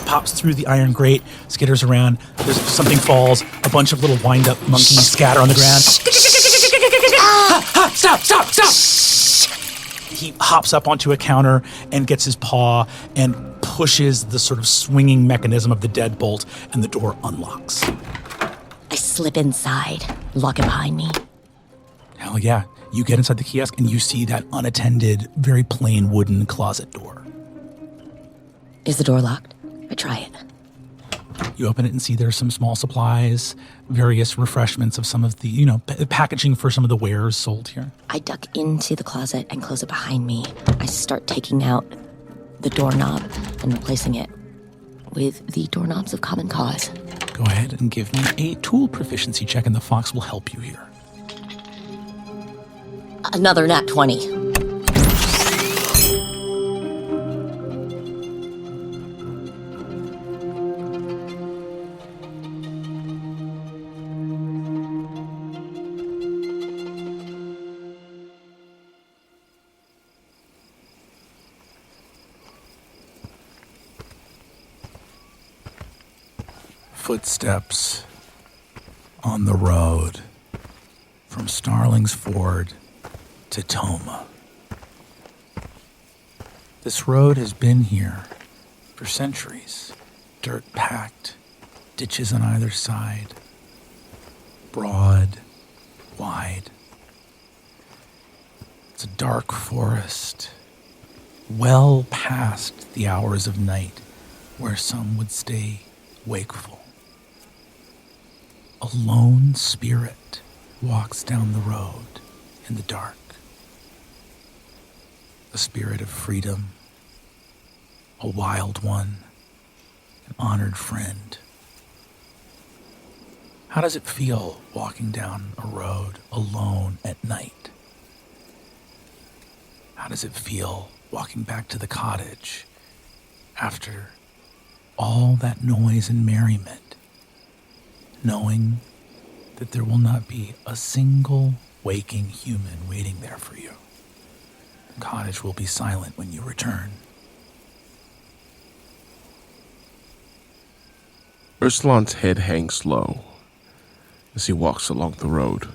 pops through the iron grate, skitters around. There's something falls. A bunch of little wind-up monkeys scatter on the ground. Stop! He hops up onto a counter and gets his paw and pushes the sort of swinging mechanism of the deadbolt, and the door unlocks. I slip inside, lock it behind me. Hell yeah. You get inside the kiosk and you see that unattended, very plain wooden closet door. Is the door locked? I try it. You open it and see there's some small supplies, various refreshments of some of the, packaging for some of the wares sold here. I duck into the closet and close it behind me. I start taking out the doorknob and replacing it with the doorknobs of common cause. Go ahead and give me a tool proficiency check, and the fox will help you here. Another nat 20. Footsteps on the road from Starling's Ford to Toma. This road has been here for centuries. Dirt packed, ditches on either side, broad, wide. It's a dark forest, well past the hours of night where some would stay wakeful. A lone spirit walks down the road in the dark. A spirit of freedom, a wild one, an honored friend. How does it feel walking down a road alone at night? How does it feel walking back to the cottage after all that noise and merriment, knowing that there will not be a single waking human waiting there for you? The cottage will be silent when you return. Ursulon's head hangs low as he walks along the road,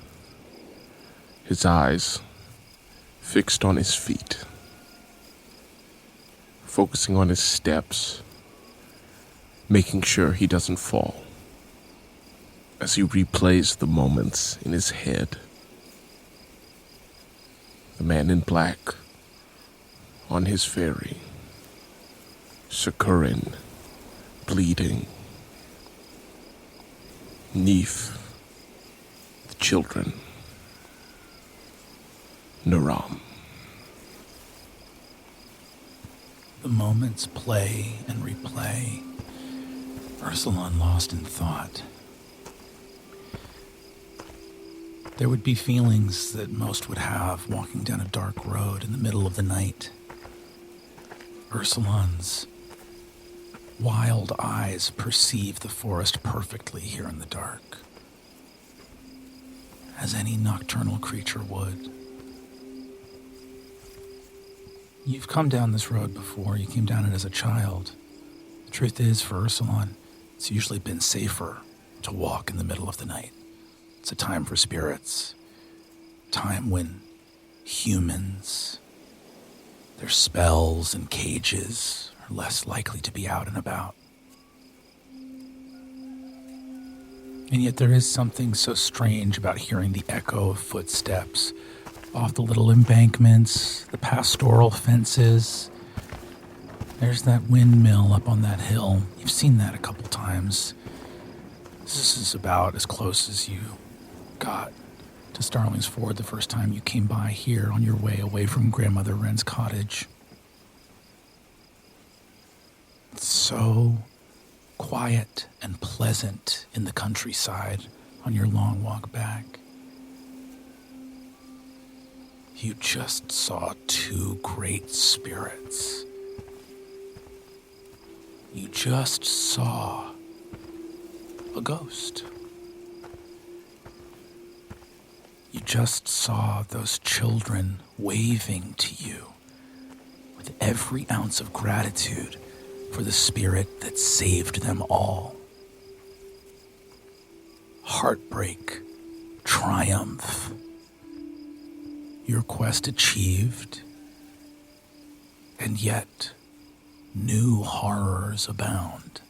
his eyes fixed on his feet, focusing on his steps, making sure he doesn't fall. As he replays the moments in his head, the man in black on his ferry, Sukurin, bleeding, Neef, the children, Naram. The moments play and replay. Ursulon lost in thought. There would be feelings that most would have walking down a dark road in the middle of the night. Ursulon's wild eyes perceive the forest perfectly here in the dark, as any nocturnal creature would. You've come down this road before. You came down it as a child. The truth is, for Ursulon, it's usually been safer to walk in the middle of the night. It's a time for spirits, time when humans, their spells and cages are less likely to be out and about. And yet there is something so strange about hearing the echo of footsteps off the little embankments, the pastoral fences. There's that windmill up on that hill. You've seen that a couple times. This is about as close as you got to Starling's Ford the first time you came by here on your way away from Grandmother Wren's cottage. It's so quiet and pleasant in the countryside on your long walk back. You just saw two great spirits. You just saw a ghost. You just saw those children waving to you with every ounce of gratitude for the spirit that saved them all. Heartbreak, triumph, your quest achieved, and yet new horrors abound.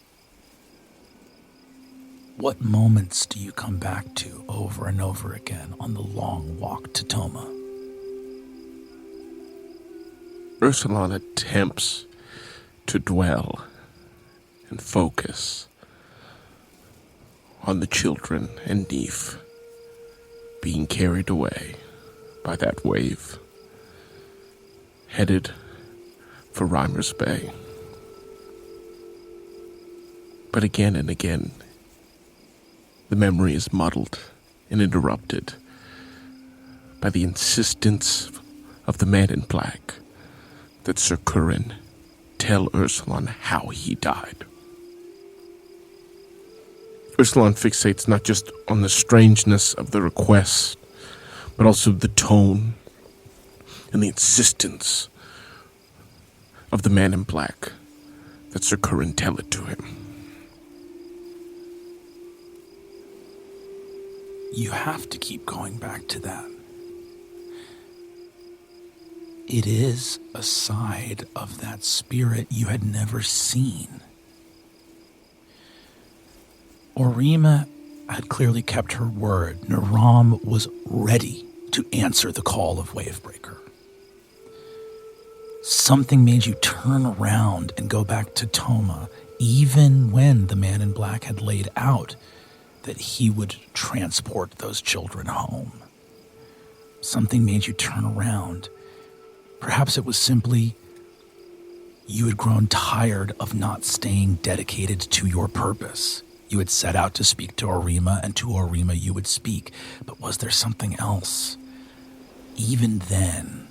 What moments do you come back to over and over again on the long walk to Toma? Ursulon attempts to dwell and focus on the children and Neef being carried away by that wave, headed for Reimer's Bay. But again and again, the memory is muddled and interrupted by the insistence of the man in black that Sir Curran tell Ursulon how he died. Ursulon fixates not just on the strangeness of the request, but also the tone and the insistence of the man in black that Sir Curran tell it to him. You have to keep going back to that. It is a side of that spirit you had never seen. Orima had clearly kept her word. Naram was ready to answer the call of Wavebreaker. Something made you turn around and go back to Toma, even when the man in black had laid out that he would transport those children home. Something made you turn around. Perhaps it was simply you had grown tired of not staying dedicated to your purpose. You had set out to speak to Orima, and to Orima you would speak. But was there something else? Even then,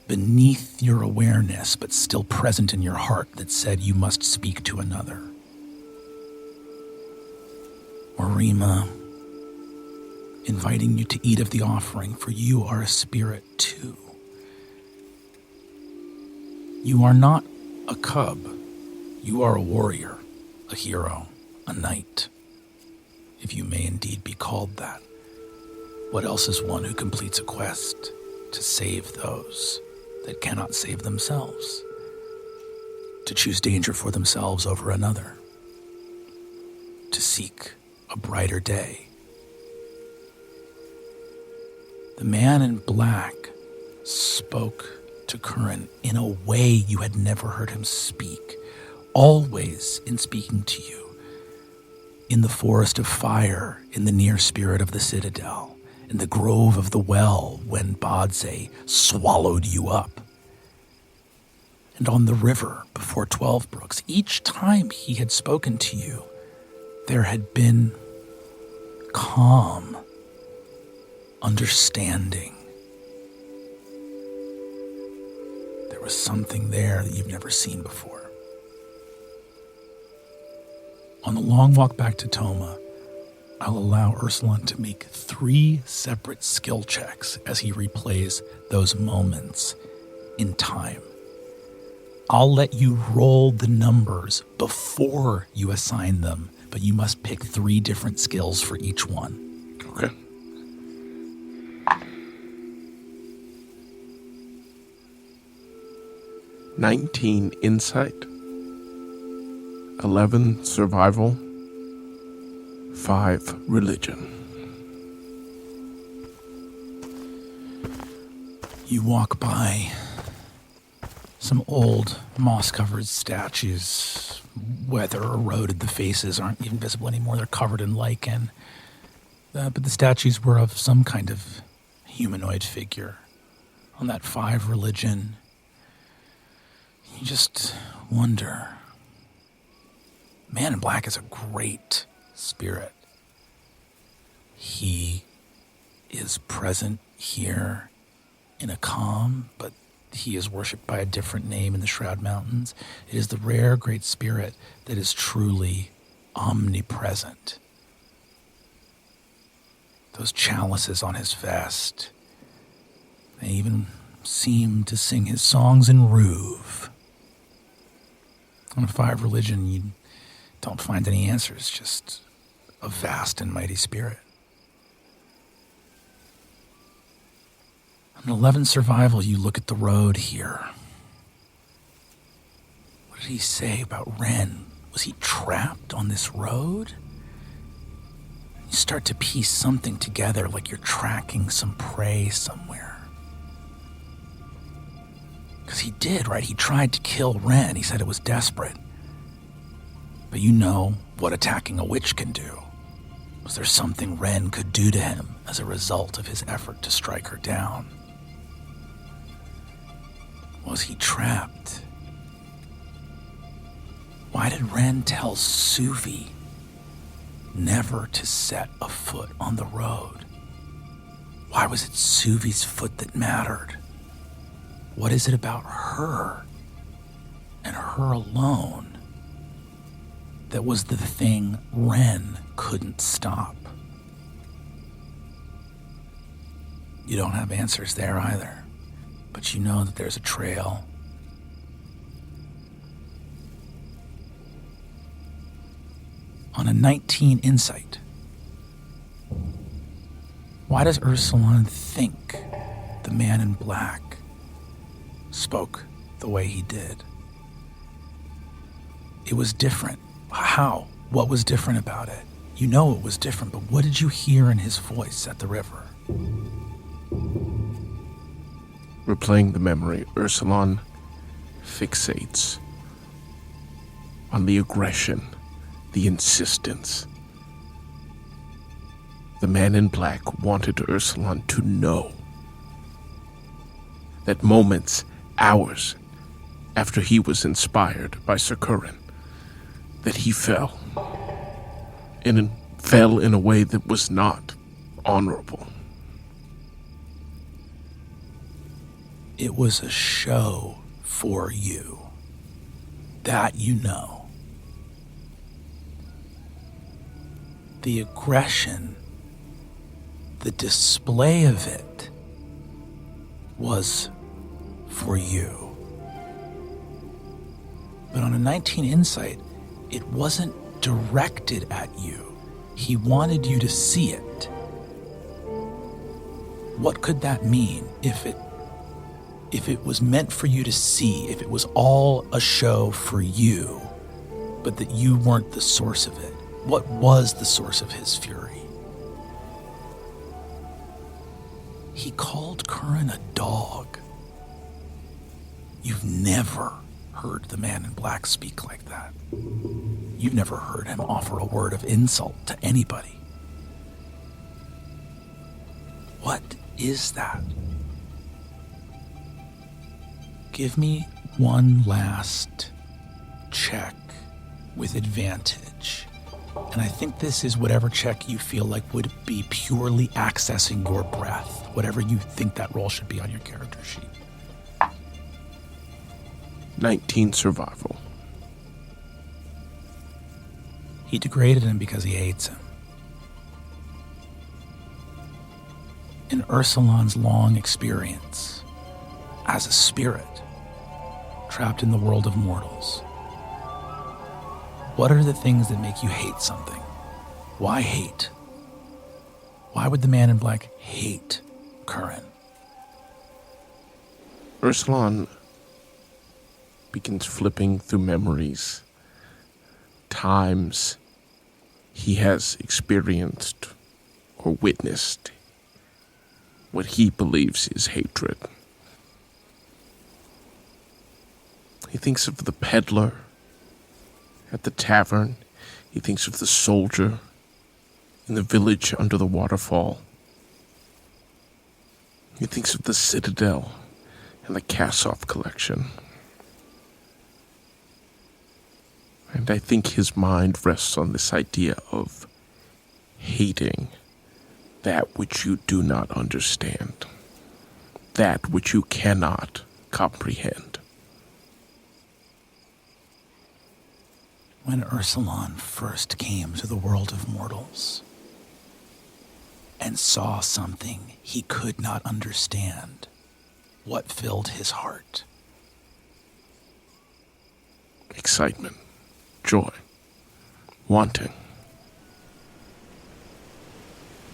beneath your awareness, but still present in your heart, that said you must speak to another. Orima, inviting you to eat of the offering, for you are a spirit too. You are not a cub. You are a warrior, a hero, a knight, if you may indeed be called that. What else is one who completes a quest to save those that cannot save themselves, to choose danger for themselves over another, to seek a brighter day? The man in black spoke to Curran in a way you had never heard him speak, always in speaking to you, in the forest of fire, in the near spirit of the citadel, in the grove of the well when Badze swallowed you up, and on the river before 12 Brooks. Each time he had spoken to you, there had been calm, understanding. There was something there that you've never seen before. On the long walk back to Toma, I'll allow Ursulon to make 3 separate skill checks as he replays those moments in time. I'll let you roll the numbers before you assign them, but you must pick 3 different skills for each one. Okay. "19 insight, 11 survival, 5 religion." You walk by some old moss-covered statues. Weather eroded, the faces aren't even visible anymore. They're covered in lichen. But the statues were of some kind of humanoid figure. On that 5 religion, you just wonder. Man in Black is a great spirit. He is present here in a calm, but he is worshipped by a different name in the Shroud Mountains. It is the rare great spirit that is truly omnipresent. Those chalices on his vest, they even seem to sing his songs in Ruve. On a 5 religion, you don't find any answers, just a vast and mighty spirit. On 11 survival, you look at the road here. What did he say about Ren? Was he trapped on this road? You start to piece something together, like you're tracking some prey somewhere. Because he did, right? He tried to kill Ren. He said it was desperate. But you know what attacking a witch can do. Was there something Ren could do to him as a result of his effort to strike her down? Was he trapped? Why did Ren tell Suvi never to set a foot on the road? Why was it Suvi's foot that mattered? What is it about her and her alone that was the thing Ren couldn't stop? You don't have answers there either, but you know that there's a trail. On a 19 insight, why does Ursulon think the man in black spoke the way he did? It was different. How? What was different about it? You know it was different, but what did you hear in his voice at the river? Replaying the memory, Ursulon fixates on the aggression, the insistence. The man in black wanted Ursulon to know that moments, hours after he was inspired by Sir Curran, that he fell in a way that was not honorable. It was a show for you. That you know. The aggression, the display of it, was for you. But on a 19 insight, it wasn't directed at you. He wanted you to see it. What could that mean if it was meant for you to see, if it was all a show for you, but that you weren't the source of it? What was the source of his fury? He called Curran a dog. You've never heard the man in black speak like that. You've never heard him offer a word of insult to anybody. What is that? Give me one last check with advantage. And I think this is whatever check you feel like would be purely accessing your breath, whatever you think that roll should be on your character sheet. 19 survival. He degraded him because he hates him. In Ursulon's long experience as a spirit trapped in the world of mortals, what are the things that make you hate something? Why hate? Why would the man in black hate Curran? Ursulon begins flipping through memories, times he has experienced or witnessed what he believes is hatred. He thinks of the peddler at the tavern. He thinks of the soldier in the village under the waterfall. He thinks of the citadel and the Kassoff collection. And I think his mind rests on this idea of hating that which you do not understand, that which you cannot comprehend. When Ursulon first came to the world of mortals and saw something he could not understand, what filled his heart? Excitement, joy, wanting.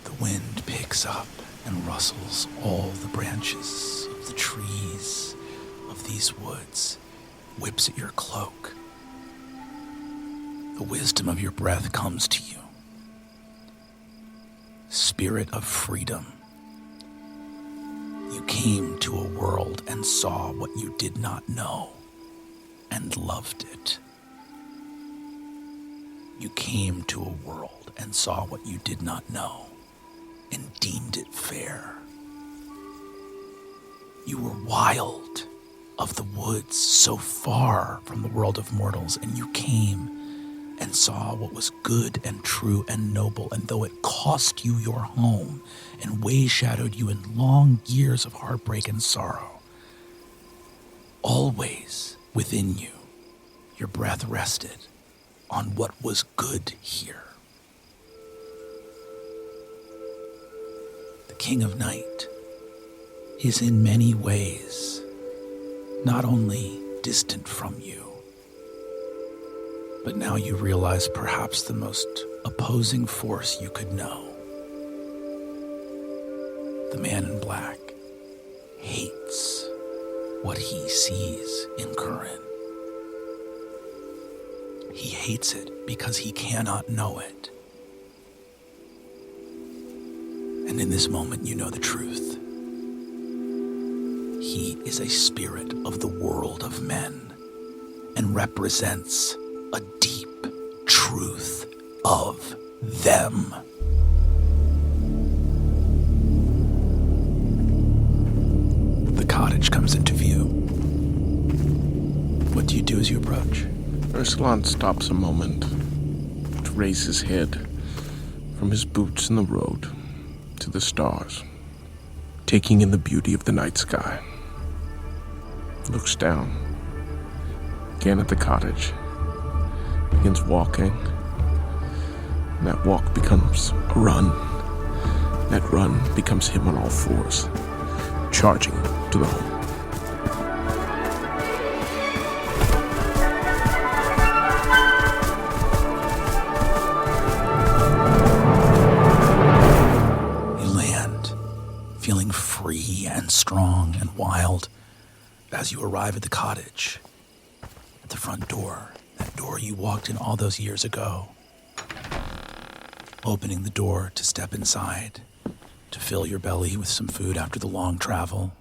The wind picks up and rustles all the branches of the trees of these woods, whips at your cloak. The wisdom of your breath comes to you. Spirit of freedom. You came to a world and saw what you did not know and loved it. You came to a world and saw what you did not know and deemed it fair. You were wild of the woods, so far from the world of mortals, and you came and saw what was good and true and noble, and though it cost you your home and way-shadowed you in long years of heartbreak and sorrow, always within you, your breath rested on what was good here. The King of Night is in many ways not only distant from you, but now you realize perhaps the most opposing force you could know. The man in black hates what he sees in Curran. He hates it because he cannot know it. And in this moment, you know the truth. He is a spirit of the world of men and represents a deep truth of them. The cottage comes into view. What do you do as you approach? Ursulon stops a moment to raise his head from his boots in the road to the stars, taking in the beauty of the night sky. Looks down again at the cottage, begins walking, and that walk becomes a run. That run becomes him on all fours, charging to the home. You land, feeling free and strong and wild as you arrive at the cottage. At the front door, that door you walked in all those years ago. Opening the door to step inside, to fill your belly with some food after the long travel.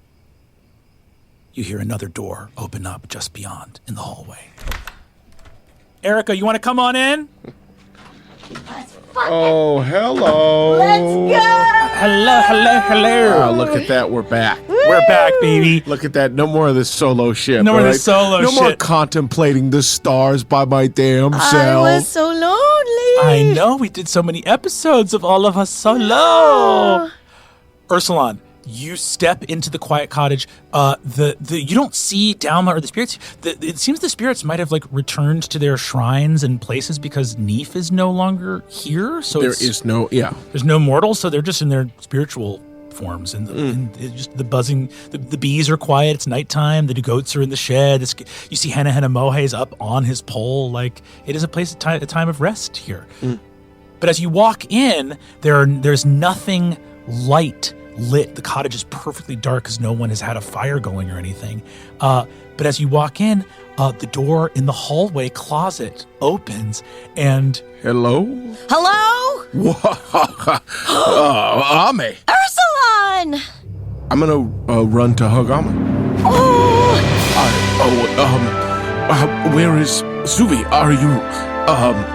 You hear another door open up just beyond in the hallway. Erica, you want to come on in? Oh, hello. Hello. Oh, look at that. We're back. We're back, baby. Look at that. No more of this solo shit. No more of all this solo No more shit. contemplating the stars by my damn I self. was so lonely. I know, we did so many episodes of all of us solo. Ursulon, you step into the quiet cottage. You don't see Dalma or the spirits. It seems the spirits might have returned to their shrines and places because Neef is no longer here. So There's no mortals, so they're just in their spiritual forms. And just the buzzing, the bees are quiet. It's nighttime. The goats are in the shed. You see Hana Mohe's up on his pole. It is a place, a time of rest here. But as you walk in, there's nothing light lit. The cottage is perfectly dark because no one has had a fire going or anything. But as you walk in, the door in the hallway closet opens and... Hello? Hello? Ame. Ursulon! I'm gonna run to hug Ame. Where is Suvi? Are you...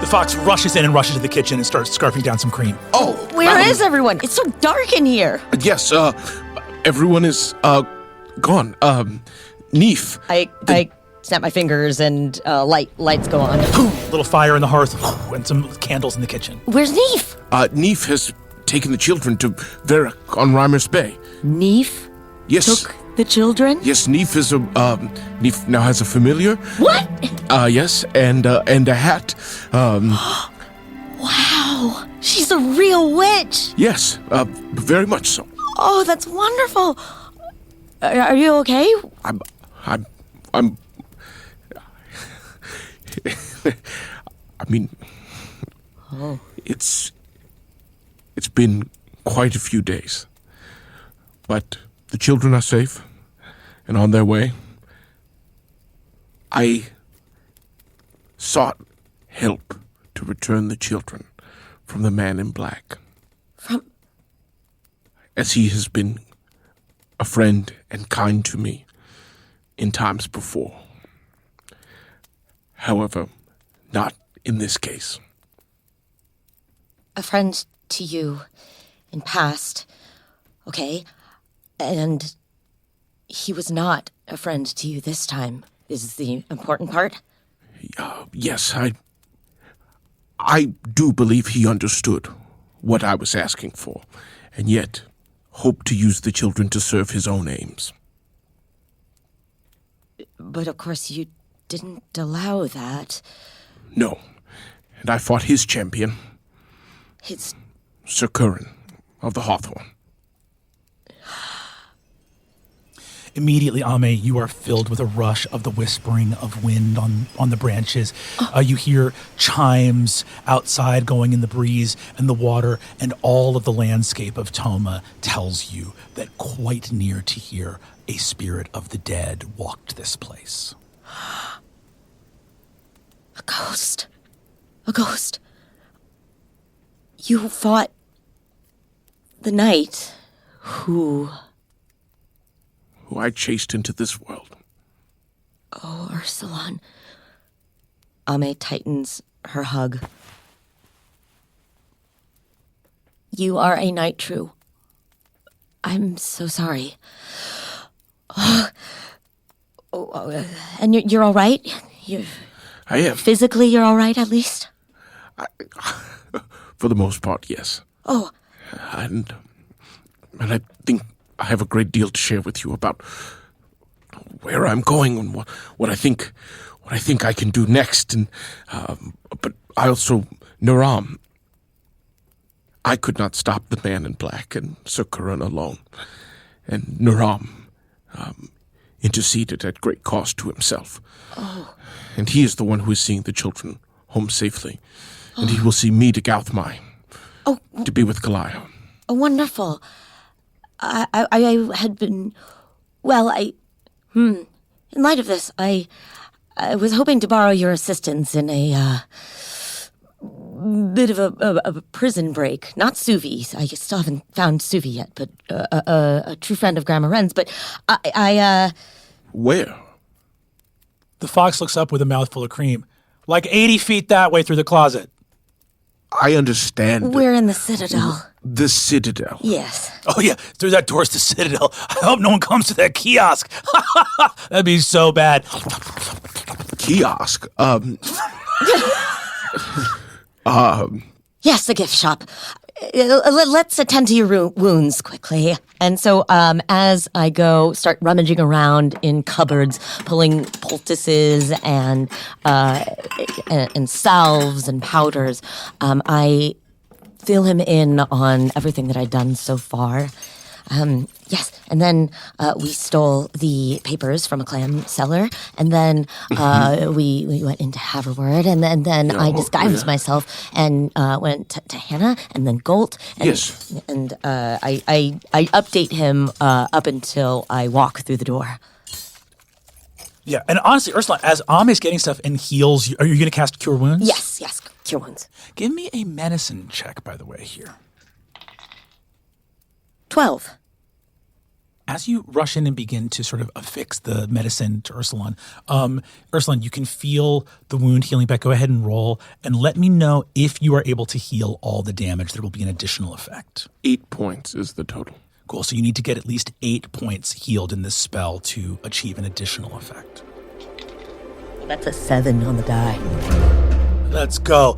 the fox rushes in and rushes to the kitchen and starts scarfing down some cream. Where is everyone? It's so dark in here. Yes, everyone is gone. Neef. I snap my fingers and lights go on. Little fire in the hearth and some candles in the kitchen. Where's Neef? Neef has taken the children to Verak on Reimers Bay. Neef Yes. took the children? Yes, Neef is Neef now has a familiar. What? Yes, and a hat. Wow, she's a real witch. Yes, very much so. Oh, that's wonderful. Are you okay? I'm I mean, it's been quite a few days, but the children are safe and on their way. I sought help to return the children from the man in black. As he has been a friend and kind to me in times before. However, not in this case. a friend to you in past, okay? And he was not a friend to you this time, is the important part. Yes, I do believe he understood what I was asking for, and yet hoped to use the children to serve his own aims. But of course you didn't allow that. No, and I fought his champion, His... Sir Curran of the Hawthorn. Immediately, Ame, you are filled with a rush of the whispering of wind on the branches. You hear chimes outside going in the breeze and the water, and all of the landscape of Toma tells you that quite near to here, a spirit of the dead walked this place. A ghost. A ghost. You fought the knight who I chased into this world. Oh, Ursulon. Ame tightens her hug. You are a knight true. I'm so sorry. And you're all right? I am. Physically, you're all right, at least? For the most part, yes. Oh. And I think I have a great deal to share with you about where I'm going and what I think I can do next. And but I also, Naram, I could not stop the man in black and Sir Curran alone. And Naram interceded at great cost to himself. Oh. And he is the one who is seeing the children home safely. And he will see me to Gauthmai, to be with Kalaya. Oh, wonderful. I had been, well, in light of this, I was hoping to borrow your assistance in a bit of a prison break. Not Suvi. I still haven't found Suvi yet, but a true friend of Grandma Wren's. But I Where? The fox looks up with a mouthful of cream. Like 80 feet that way through the closet. I understand. We're in the Citadel. The Citadel. Yes. Oh, yeah, through that door's the Citadel. I hope no one comes to that kiosk. That'd be so bad. Kiosk? Yes, the gift shop. Let's attend to your wounds quickly. And so as I go, start rummaging around in cupboards, pulling poultices and salves and powders, I fill him in on everything that I'd done so far. Yes, and then we stole the papers from a clam cellar, and then we went into Haverword, and then I disguised myself and went to Hannah, and then Golt. And, Yes. And I update him up until I walk through the door. Yeah, and honestly, Ursulon, as Ame's getting stuff and heals, are you going to cast Cure Wounds? Yes, cure wounds. Give me a medicine check, by the way, here. 12. As you rush in and begin to sort of affix the medicine to Ursulon, Ursulon, you can feel the wound healing back. Go ahead and roll, and let me know if you are able to heal all the damage. There will be an additional effect. 8 points is the total. Cool. So you need to get at least 8 points healed in this spell to achieve an additional effect. That's a 7 on the die. Let's go.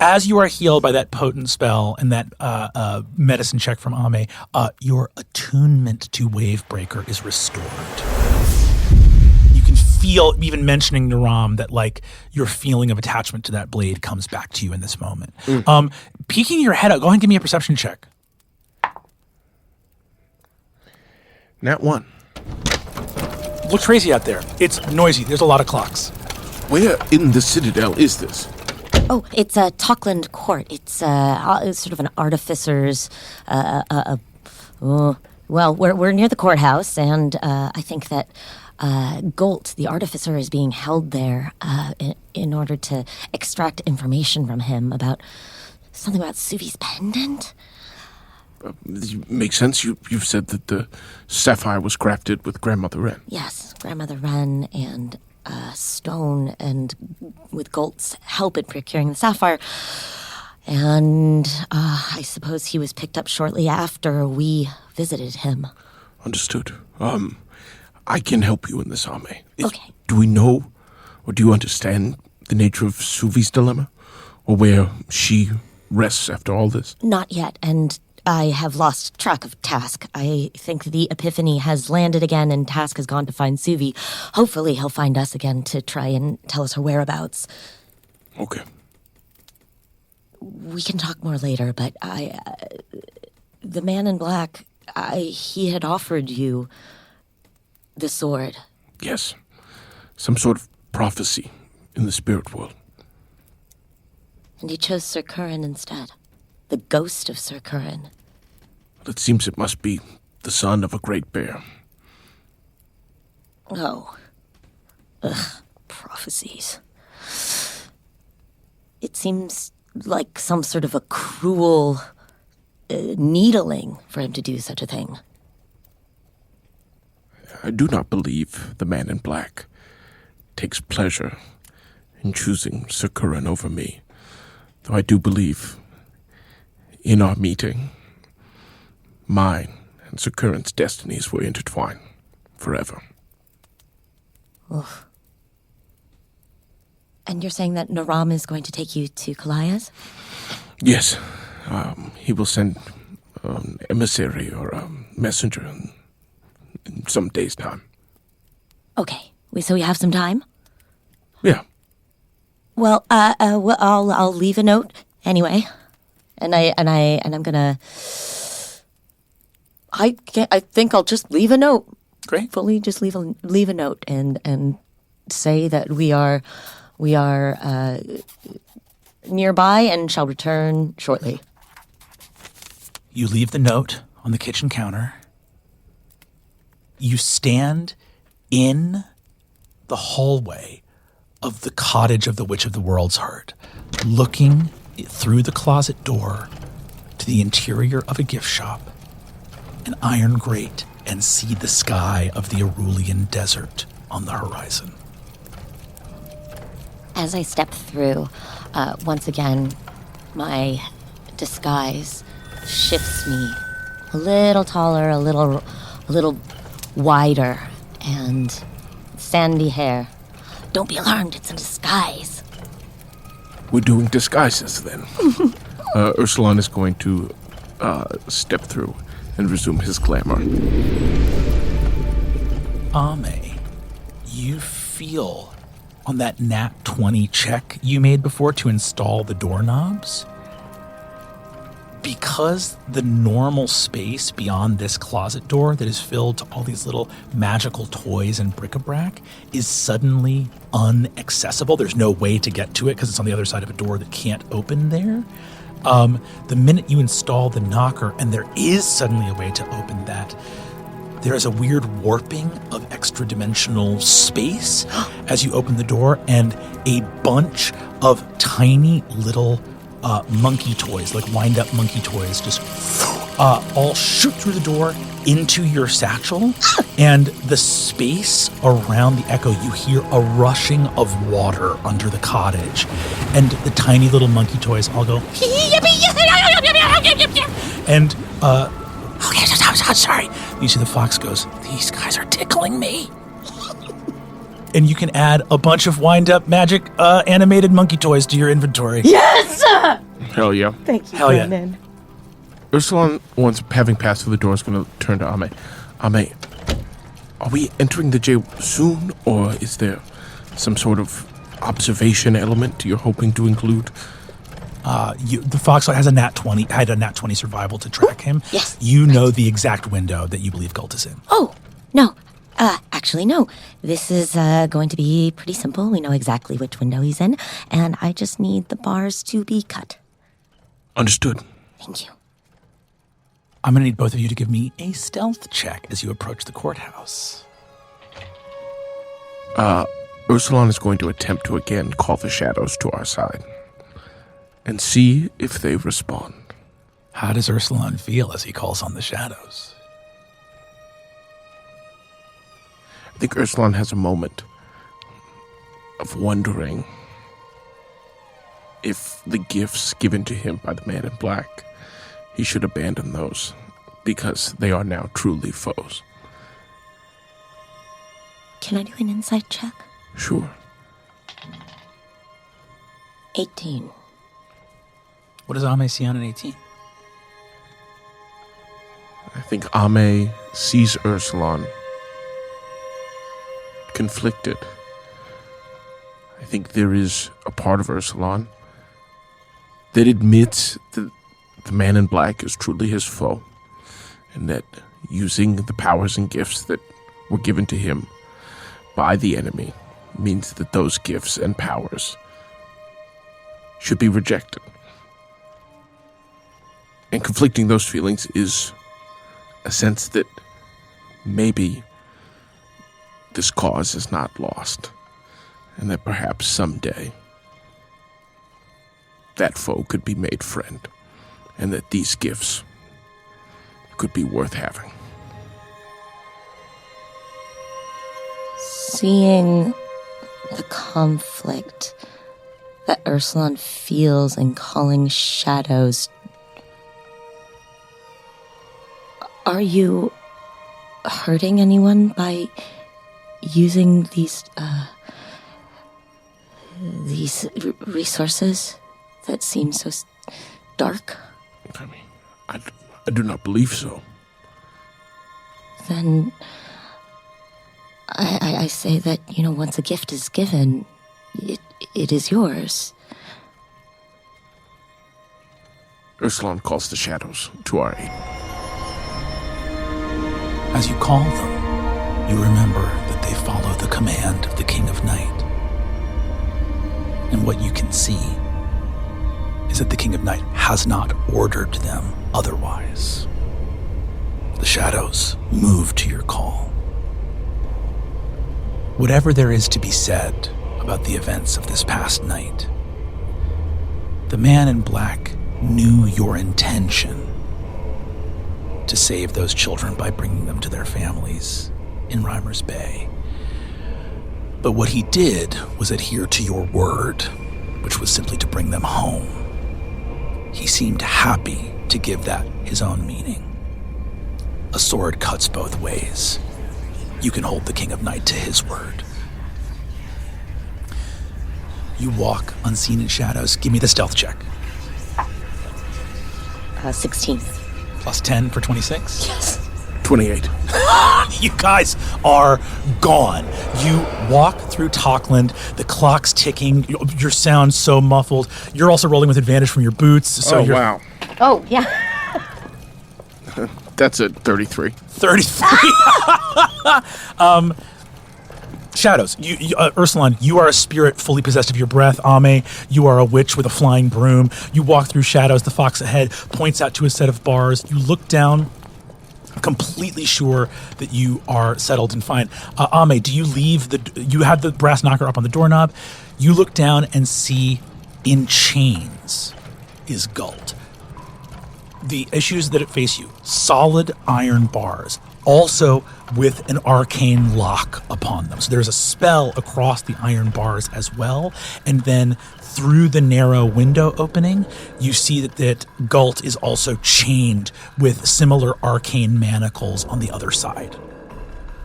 As you are healed by that potent spell and that medicine check from Ame, your attunement to Wavebreaker is restored. You can feel, even mentioning Naram, that like your feeling of attachment to that blade comes back to you in this moment. Peeking your head out, go ahead and give me a perception check. Nat 1. Looks crazy out there. It's noisy. There's a lot of clocks. Where in the Citadel is this? Oh, it's a Talkland Court. It's sort of an artificer's. Well, we're near the courthouse, and I think that Golt, the artificer, is being held there in order to extract information from him about something about Suvi's pendant. Makes sense. You've said that the sapphire was crafted with Grandmother Wren. Yes, Grandmother Wren and Stone, and with Golt's help in procuring the sapphire, And I suppose he was picked up shortly after we visited him. Understood. I can help you in this, Ame. Okay. Do we know, or do you understand the nature of Suvi's dilemma? Or where she rests after all this? Not yet, and I have lost track of Task. I think the Epiphany has landed again, and Task has gone to find Suvi. Hopefully he'll find us again to try and tell us her whereabouts. Okay. We can talk more later, but the man in black, he had offered you the sword. Yes. Some sort of prophecy in the spirit world. And he chose Sir Curran instead. The ghost of Sir Curran. It seems it must be the son of a great bear. Oh. Ugh, prophecies. It seems like some sort of a cruel needling for him to do such a thing. I do not believe the man in black takes pleasure in choosing Sir Curran over me. Though I do believe, in our meeting, mine and Sir Curran's destinies were intertwined forever. Oof. And you're saying that Naram is going to take you to Kalaya's? Yes. He will send an emissary or a messenger in some days' time. Okay. So we have some time? Yeah. Well, I'll leave a note anyway, and I'm gonna. I think I'll just leave a note. Great. Fully, just leave a note and say that we are nearby and shall return shortly. You leave the note on the kitchen counter. You stand in the hallway of the cottage of the Witch of the World's Heart, looking through the closet door to the interior of a gift shop, an iron grate, and see the sky of the Ursulon desert on the horizon. As I step through, once again, my disguise shifts me a little taller, a little wider, and sandy hair. Don't be alarmed, it's a disguise. We're doing disguises then. Ursulon is going to step through and resume his glamour. Ame, you feel on that nat 20 check you made before to install the doorknobs, because the normal space beyond this closet door that is filled to all these little magical toys and bric-a-brac is suddenly unaccessible. There's no way to get to it because it's on the other side of a door that can't open there. The minute you install the knocker, and there is suddenly a way to open that, there is a weird warping of extra-dimensional space as you open the door, and a bunch of tiny little monkey toys, like wind-up monkey toys, just all shoot through the door into your satchel, and the space around the echo, you hear a rushing of water under the cottage, and the tiny little monkey toys all go, and sorry. You see the fox goes, these guys are tickling me. And you can add a bunch of wind-up magic animated monkey toys to your inventory. Yes! Hell yeah. Thank you, Hell yeah. Brandon. Ursulon, once having passed through the door, is going to turn to Ame. Ame, are we entering the jail soon, or is there some sort of observation element you're hoping to include? The fox had a nat 20 survival to track him. Yes. You know the exact window that you believe Gult is in. Oh, no. Actually, no. This is going to be pretty simple. We know exactly which window he's in, and I just need the bars to be cut. Understood. Thank you. I'm going to need both of you to give me a stealth check as you approach the courthouse. Ursulon is going to attempt to again call the shadows to our side and see if they respond. How does Ursulon feel as he calls on the shadows? I think Ursulon has a moment of wondering if the gifts given to him by the man in black, he should abandon those, because they are now truly foes. Can I do an insight check? Sure. 18. What does Ame see on an 18? I think Ame sees Ursulon conflicted. I think there is a part of Ursulon that admits that the man in black is truly his foe, and that using the powers and gifts that were given to him by the enemy means that those gifts and powers should be rejected. And conflicting those feelings is a sense that maybe this cause is not lost, and that perhaps someday that foe could be made friend, and that these gifts could be worth having. Seeing the conflict that Ursulon feels in calling shadows, are you hurting anyone by using these resources that seem so dark? I mean, I do not believe so. Then I say that, once a gift is given, it is yours. Ursulon calls the shadows to our aid. As you call them, you remember that they follow the command of the King of Night. And what you can see is that the King of Night has not ordered them otherwise. The shadows move to your call. Whatever there is to be said about the events of this past night, the man in black knew your intention to save those children by bringing them to their families in Reimer's Bay. But what he did was adhere to your word, which was simply to bring them home. He seemed happy to give that his own meaning. A sword cuts both ways. You can hold the King of Night to his word. You walk unseen in shadows. Give me the stealth check. 16. Plus 10 for 26? Yes. 28. You guys are gone. You walk through Talkland. The clock's ticking. Your sound's so muffled. You're also rolling with advantage from your boots. So Oh, you're wow. Oh, yeah. That's a 33. 33. Shadows. Ursulon, you are a spirit fully possessed of your breath. Ame, you are a witch with a flying broom. You walk through shadows. The fox ahead points out to a set of bars. You look down, completely sure that you are settled and fine. Ame, do you leave you had the brass knocker up on the doorknob. You look down and see in chains is Gult. The issues that face you, solid iron bars, also with an arcane lock upon them. So there's a spell across the iron bars as well. And then through the narrow window opening, you see that Gult is also chained with similar arcane manacles on the other side.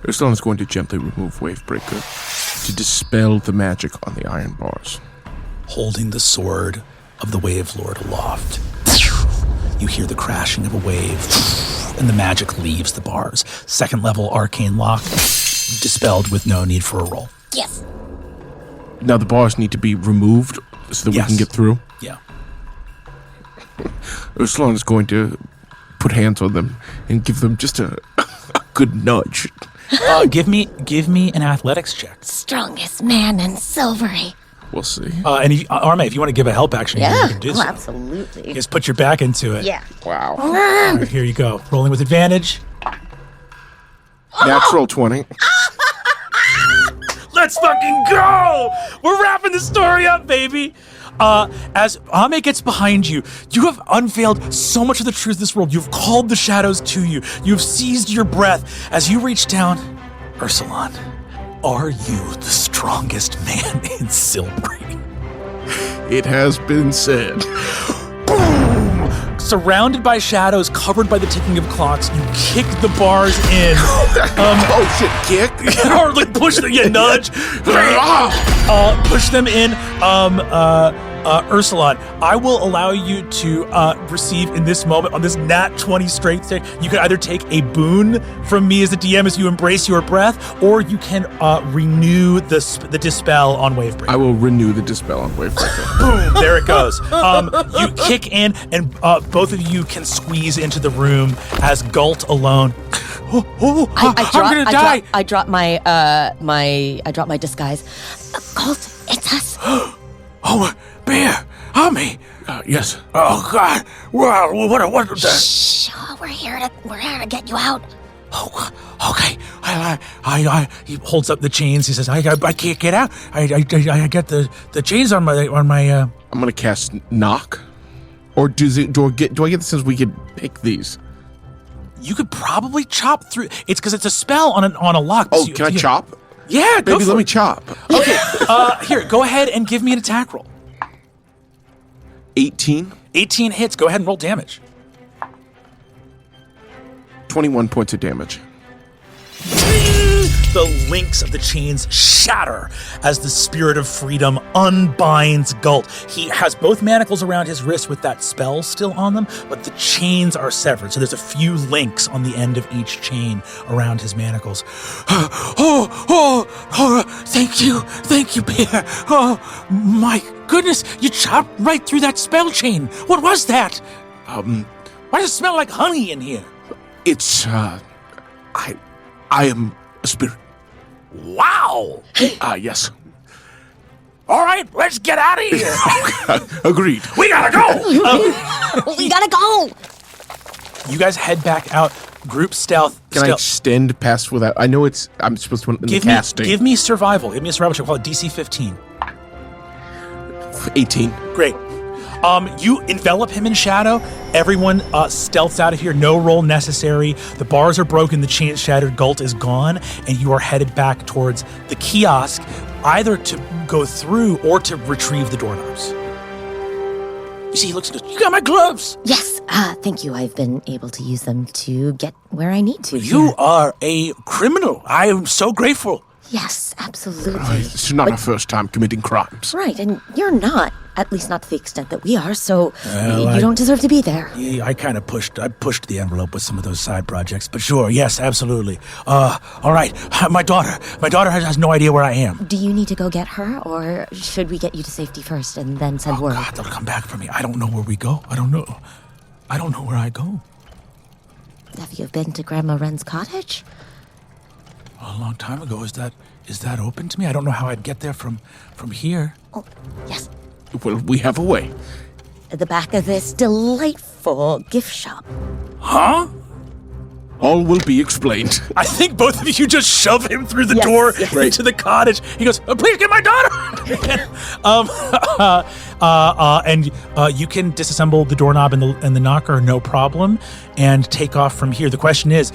Ursulon is going to gently remove Wavebreaker to dispel the magic on the iron bars. Holding the sword of the Wave Lord aloft, you hear the crashing of a wave, and the magic leaves the bars. Second level arcane lock, dispelled with no need for a roll. Yes. Now the bars need to be removed so that we can get through. Yeah. Ursulon is going to put hands on them and give them just a good nudge. Give me an athletics check. Strongest man in Silvery. We'll see. And Arme, if you want to give a help action, you can do so. Absolutely. Just put your back into it. Yeah. Wow. All right, here you go. Rolling with advantage. Natural 20. Let's fucking go! We're wrapping the story up, baby! As Ame gets behind you, you have unveiled so much of the truth of this world. You've called the shadows to you. You've seized your breath. As you reach down, Ursulon, are you the strongest man in Silvery? It has been said. Boom! Surrounded by shadows, covered by the ticking of clocks, you kick the bars in. Oh shit, kick? Or like push them, nudge. Push them in. Ursulon, I will allow you to receive in this moment, on this nat 20 strength check, you can either take a boon from me as the DM as you embrace your breath, or you can renew the dispel on Wavebreaker. I will renew the dispel on Wavebreaker. Boom, there it goes. You kick in, and both of you can squeeze into the room as Gult alone. I'm gonna die. I drop my disguise. Gult, it's us. Oh, Bear, Ami. Yes. Oh God. Well, what? Shh. We're here to get you out. Oh, okay. He holds up the chains. He says, I can't get out. I got the chains on my. I'm gonna cast knock. Or do I get the sense we could pick these? You could probably chop through. It's because it's a spell on a lock. Oh, can I chop? Yeah, baby, let me chop. Okay. Here, go ahead and give me an attack roll. 18. 18 hits. Go ahead and roll damage. 21 points of damage. The links of the chains shatter as the spirit of freedom unbinds Gult. He has both manacles around his wrist with that spell still on them, but the chains are severed. So there's a few links on the end of each chain around his manacles. Thank you, Bear. Oh, my goodness, you chopped right through that spell chain. What was that? Why does it smell like honey in here? It's, I am a spirit. Wow. Yes. All right, let's get out of here. Agreed. We gotta go. We gotta go. You guys head back out. Group stealth. Can I extend past without? I know I'm supposed to in the casting. Give me survival. Give me a survival check. Call it DC 15. 18. Great. You envelop him in shadow. Everyone stealths out of here. No roll necessary. The bars are broken. The chains shattered. Gult is gone. And you are headed back towards the kiosk, either to go through or to retrieve the doorknobs. You see, he looks at us. You got my gloves. Yes. Thank you. I've been able to use them to get where I need to. You are a criminal. I am so grateful. Yes, absolutely. This is not our first time committing crimes. Right, and you're not. At least not to the extent that we are, so you don't deserve to be there. Yeah, I pushed the envelope with some of those side projects, but sure, yes, absolutely. All right, my daughter has no idea where I am. Do you need to go get her, or should we get you to safety first and then send word? God, they'll come back for me. I don't know where we go. I don't know where I go. Have you been to Grandma Wren's cottage? A long time ago. Is that open to me? I don't know how I'd get there from here. Oh, yes. Well, we have a way. At the back of this delightful gift shop. Huh? All will be explained. I think both of you just shove him through the door into the cottage. He goes, please get my daughter! And you can disassemble the doorknob and the knocker, no problem, and take off from here. The question is,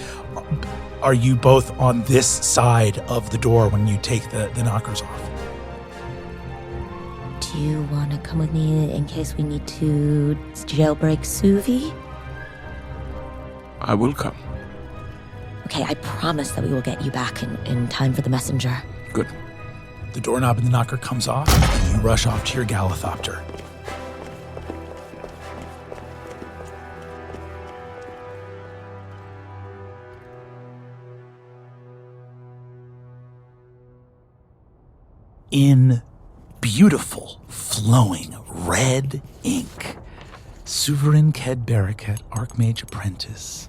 are you both on this side of the door when you take the knockers off? Do you want to come with me in case we need to jailbreak Suvi? I will come. Okay, I promise that we will get you back in time for the messenger. Good. The doorknob and the knocker comes off, and you rush off to your Galithopter. In beautiful, flowing red ink, Sovereign Ked Baraket, Archmage Apprentice,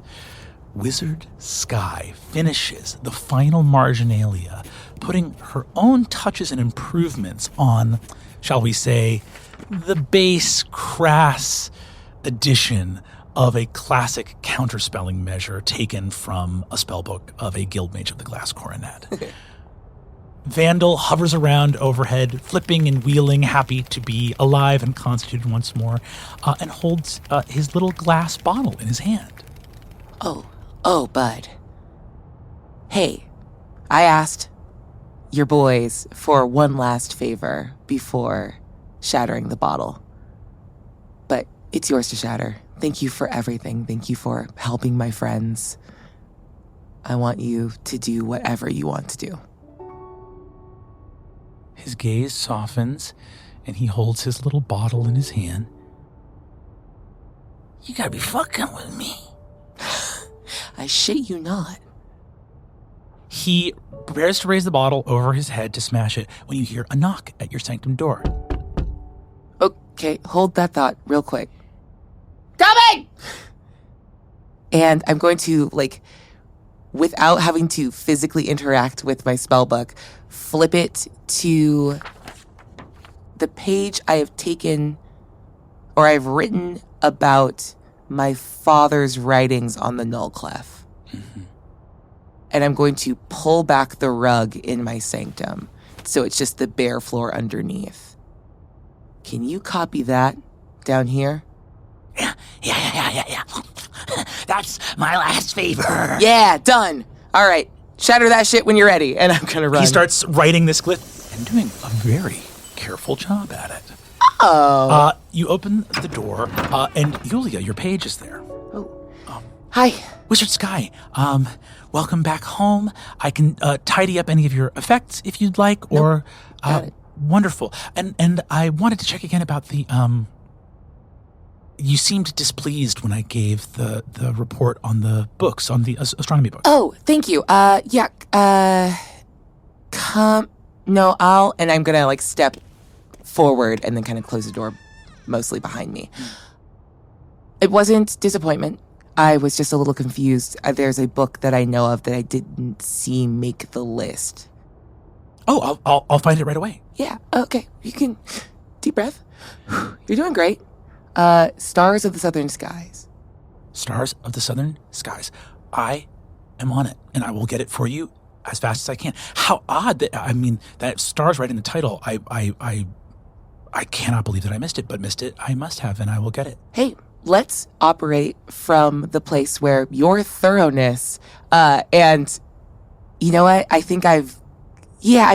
Wizard Sky finishes the final marginalia, putting her own touches and improvements on, shall we say, the base, crass edition of a classic counterspelling measure taken from a spellbook of a Guildmage of the Glass Coronet. Vandal hovers around overhead, flipping and wheeling, happy to be alive and constituted once more, and holds his little glass bottle in his hand. Oh, bud. Hey, I asked your boys for one last favor before shattering the bottle. But it's yours to shatter. Thank you for everything. Thank you for helping my friends. I want you to do whatever you want to do. His gaze softens, and he holds his little bottle in his hand. You gotta be fucking with me. I shit you not. He prepares to raise the bottle over his head to smash it when you hear a knock at your sanctum door. Okay, hold that thought real quick. Coming! And I'm going to, without having to physically interact with my spellbook, flip it to the page I have taken, or I've written about my father's writings on the Null Clef. Mm-hmm. And I'm going to pull back the rug in my sanctum, so it's just the bare floor underneath. Can you copy that down here? Yeah. That's my last favor. Yeah, done. All right, shatter that shit when you're ready, and I'm gonna run. He starts writing this glyph and doing a very careful job at it. Oh. You open the door, and Yulia, your page is there. Oh. Hi. Wizard Sky, welcome back home. I can tidy up any of your effects if you'd like, or got it. Wonderful. And I wanted to check again about the you seemed displeased when I gave the report on the books, on the astronomy books. Oh, thank you. And I'm gonna step forward and then kind of close the door mostly behind me. It wasn't disappointment. I was just a little confused. There's a book that I know of that I didn't see make the list. Oh, I'll find it right away. Yeah, okay. You can... Deep breath. You're doing great. Stars of the Southern Skies. Stars of the Southern Skies. I am on it, and I will get it for you as fast as I can. How odd that Stars right in the title. I cannot believe that I missed it, but missed it I must have, and I will get it. Hey, let's operate from the place where your thoroughness, and you know what? I think I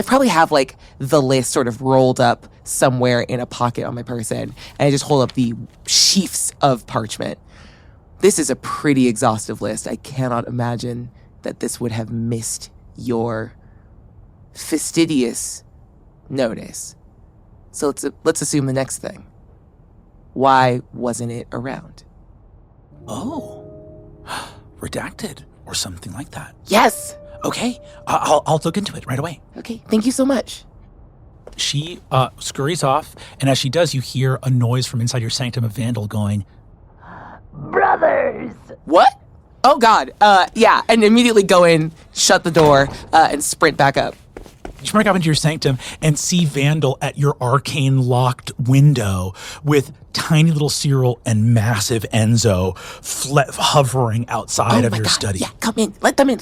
probably have the list sort of rolled up somewhere in a pocket on my person, and I just hold up the sheafs of parchment. This is a pretty exhaustive list. I cannot imagine that this would have missed your fastidious notice. So let's assume the next thing. Why wasn't it around? Oh, redacted or something like that. Yes. Okay, I'll look into it right away. Okay, thank you so much. She scurries off, and as she does, you hear a noise from inside your sanctum of Vandal going, Brothers! What? Oh, God. Yeah, and immediately go in, shut the door, and sprint back up. You sprint up into your sanctum and see Vandal at your arcane locked window with tiny little Cyril and massive Enzo hovering outside of your God. study. Yeah, come in. Let them in.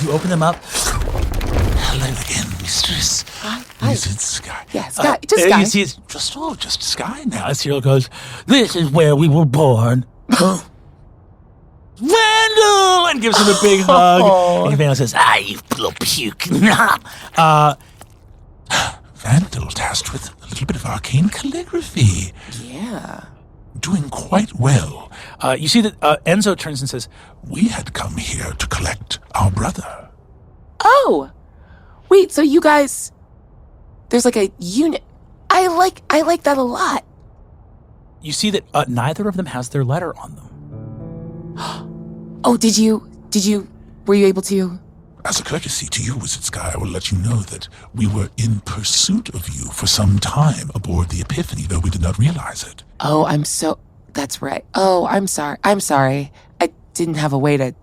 You open them up. Hello again, mistress. Hi. Wizard Sky. Yeah, Sky. Just Sky. You see it's just Sky now. now. Cyril goes, "This is where we were born." Vandal! And gives him a big hug. And Vandal says, you little puke. Vandal tasked with a little bit of arcane calligraphy. Yeah. Doing quite well. You see that Enzo turns and says, We had come here to collect our brother. Oh! Wait, so you guys... There's a unit... I like that a lot. you see that neither of them has their letter on them. Oh, were you able to? As a courtesy to you, Wizard Sky, I will let you know that we were in pursuit of you for some time aboard the Epiphany, though we did not realize it. Oh, that's right. Oh, I'm sorry. I didn't have a way to...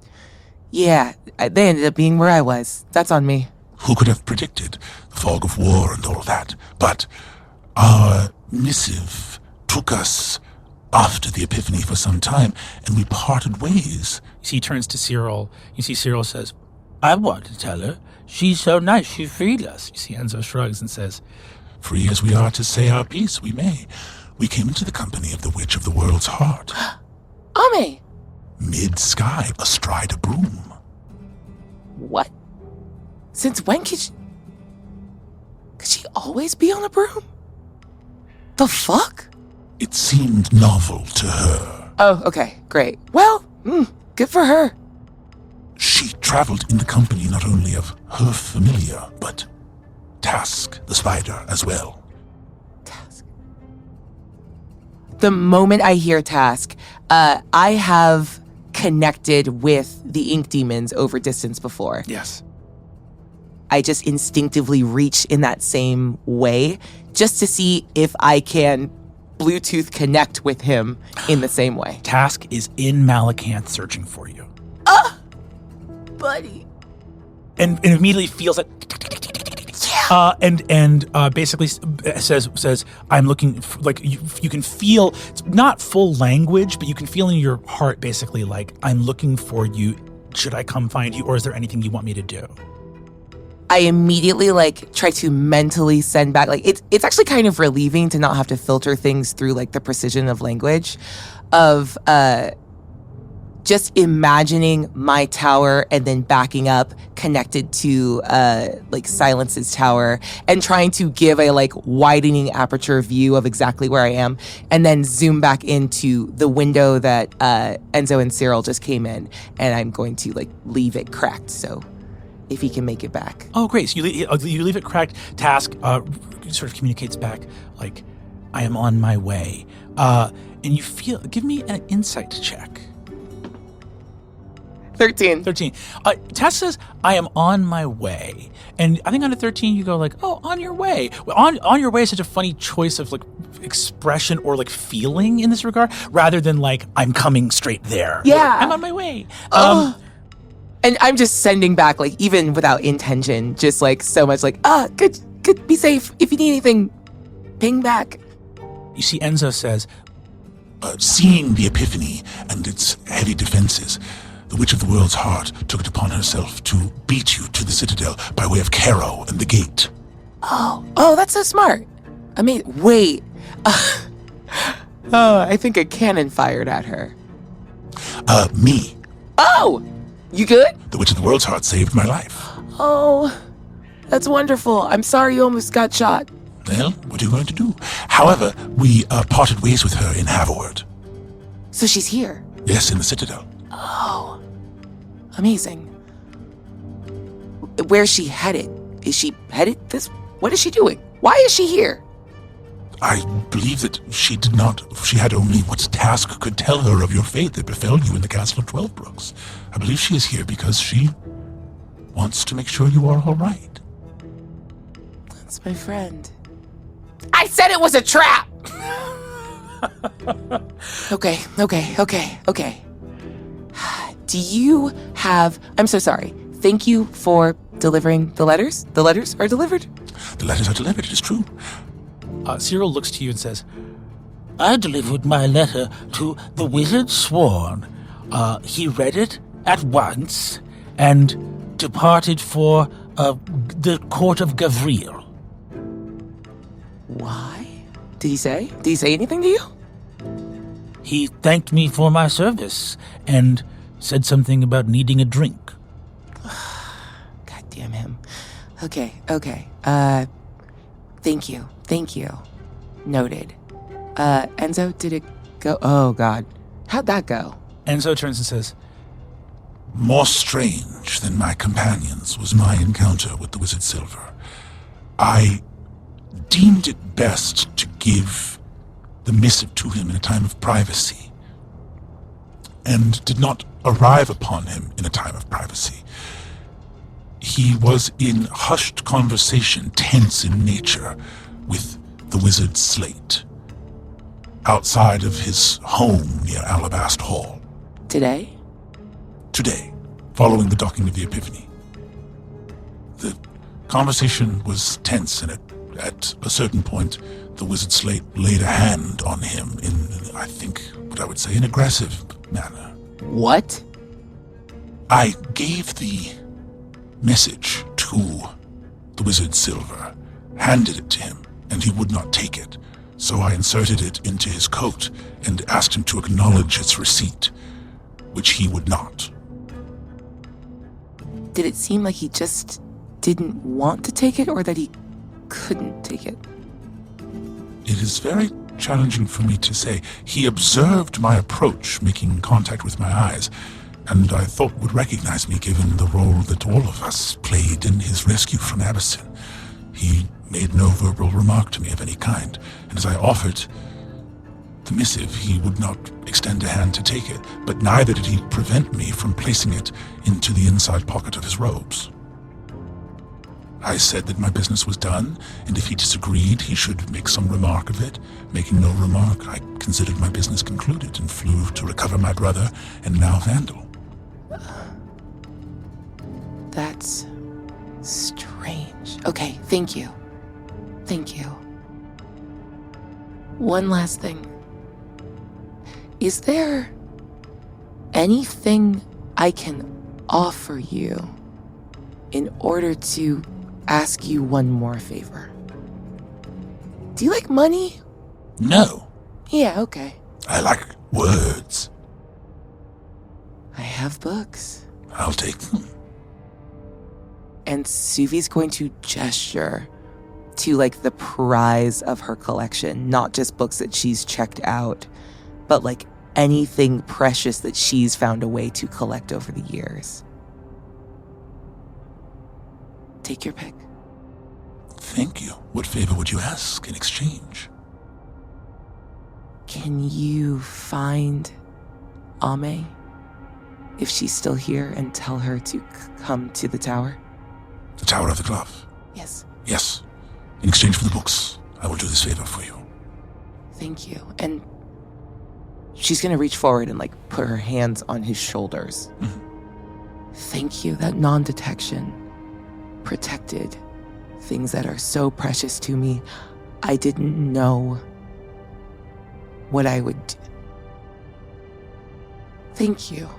Yeah, they ended up being where I was. That's on me. Who could have predicted the fog of war and all that? But our missive took us after the Epiphany for some time, and we parted ways. He turns to Cyril. You see Cyril says, I want to tell her. She's so nice, she freed us. You see Enzo shrugs and says, Free as we are to say our piece, we may. We came into the company of the Witch of the World's Heart. Ame! Mid-sky, astride a broom. What? Since when could she always be on a broom? The fuck? It seemed novel to her. Oh, okay, great. Well, good for her. She traveled in the company not only of her familiar, but Task, the spider, as well. Task. The moment I hear Task, I have connected with the ink demons over distance before. Yes. I just instinctively reach in that same way just to see if I can Bluetooth connect with him in the same way. Task is in Malacanth searching for you. Buddy. And immediately feels like... Yeah. And basically says, I'm looking for, like, you can feel, it's not full language, but you can feel in your heart basically like, I'm looking for you. Should I come find you, or is there anything you want me to do? I immediately try to mentally send back, it's actually kind of relieving to not have to filter things through the precision of language of just imagining my tower and then backing up connected to Silence's tower and trying to give a widening aperture view of exactly where I am, and then zoom back into the window that Enzo and Cyril just came in, and I'm going to leave it cracked so if he can make it back. Oh, great. So you leave it cracked. Task sort of communicates back I am on my way. And you feel, give me an insight check. 13. Task says, I am on my way. And I think on a 13, you go oh, on your way. Well, on your way is such a funny choice of expression or feeling in this regard, rather than I'm coming straight there. Yeah. I'm on my way. And I'm just sending back, even without intention, just so much good, be safe. If you need anything, ping back. You see Enzo says, Seeing the Epiphany and its heavy defenses, the Witch of the World's Heart took it upon herself to beat you to the Citadel by way of Cairo and the gate. Oh, that's so smart. I mean, wait. I think a cannon fired at her. Me. Oh, you good? The Witch of the World's Heart saved my life. Oh, that's wonderful. I'm sorry you almost got shot. Well, what are you going to do? However, we parted ways with her in Haverward. So she's here? Yes, in the Citadel. Oh, amazing. Where's she headed? Is she headed this? What is she doing? Why is she here? I believe that she had only what Task could tell her of your fate that befell you in the Castle of 12 Brooks. I believe she is here because she wants to make sure you are all right. That's my friend. I said it was a trap! Okay. Do you have... I'm so sorry. Thank you for delivering the letters. The letters are delivered? The letters are delivered, it is true. Cyril looks to you and says, I delivered my letter to the Wizard Sworn. He read it at once and departed for the court of Gavriel. Why? Did he say anything to you? He thanked me for my service and said something about needing a drink. God damn him. Okay. Thank you. Noted. Enzo, did it go? Oh, God. How'd that go? Enzo turns and says, More strange than my companions was my encounter with the Wizard Silver. I deemed it best to give the missive to him in a time of privacy, and did not arrive upon him in a time of privacy. He was in hushed conversation, tense in nature, with the Wizard Slate, outside of his home near Alabast Hall. Today, following the docking of the Epiphany. The conversation was tense, and at a certain point, the Wizard Slate laid a hand on him in, I think, what I would say, an aggressive manner. what? I gave the message to the Wizard Silver, handed it to him, and he would not take it. So I inserted it into his coat and asked him to acknowledge its receipt, which he would not. Did it seem like he just didn't want to take it, or that he couldn't take it? It is very challenging for me to say. He observed my approach, making contact with my eyes, and I thought would recognize me given the role that all of us played in his rescue from Abyssin. He made no verbal remark to me of any kind, and as I offered the missive, he would not extend a hand to take it, but neither did he prevent me from placing it into the inside pocket of his robes. I said that my business was done, and if he disagreed, he should make some remark of it. Making no remark, I considered my business concluded and flew to recover my brother and now Vandal. That's strange. Okay, thank you. Thank you. One last thing. Is there anything I can offer you in order to ask you one more favor? Do you like money? No. Yeah, okay. I like words. I have books. I'll take them. And Suvi's going to gesture to like the prize of her collection, not just books that she's checked out, but like anything precious that she's found a way to collect over the years. Take your pick. Thank you. What favor would you ask in exchange? Can you find Ame, if she's still here, and tell her to come to the tower? The Tower of the Glove? Yes. Yes. In exchange for the books, I will do this favor for you. Thank you. And she's gonna reach forward and like put her hands on his shoulders. Mm-hmm. Thank you. That non-detection protected things that are so precious to me. I didn't know what I would do. Thank you.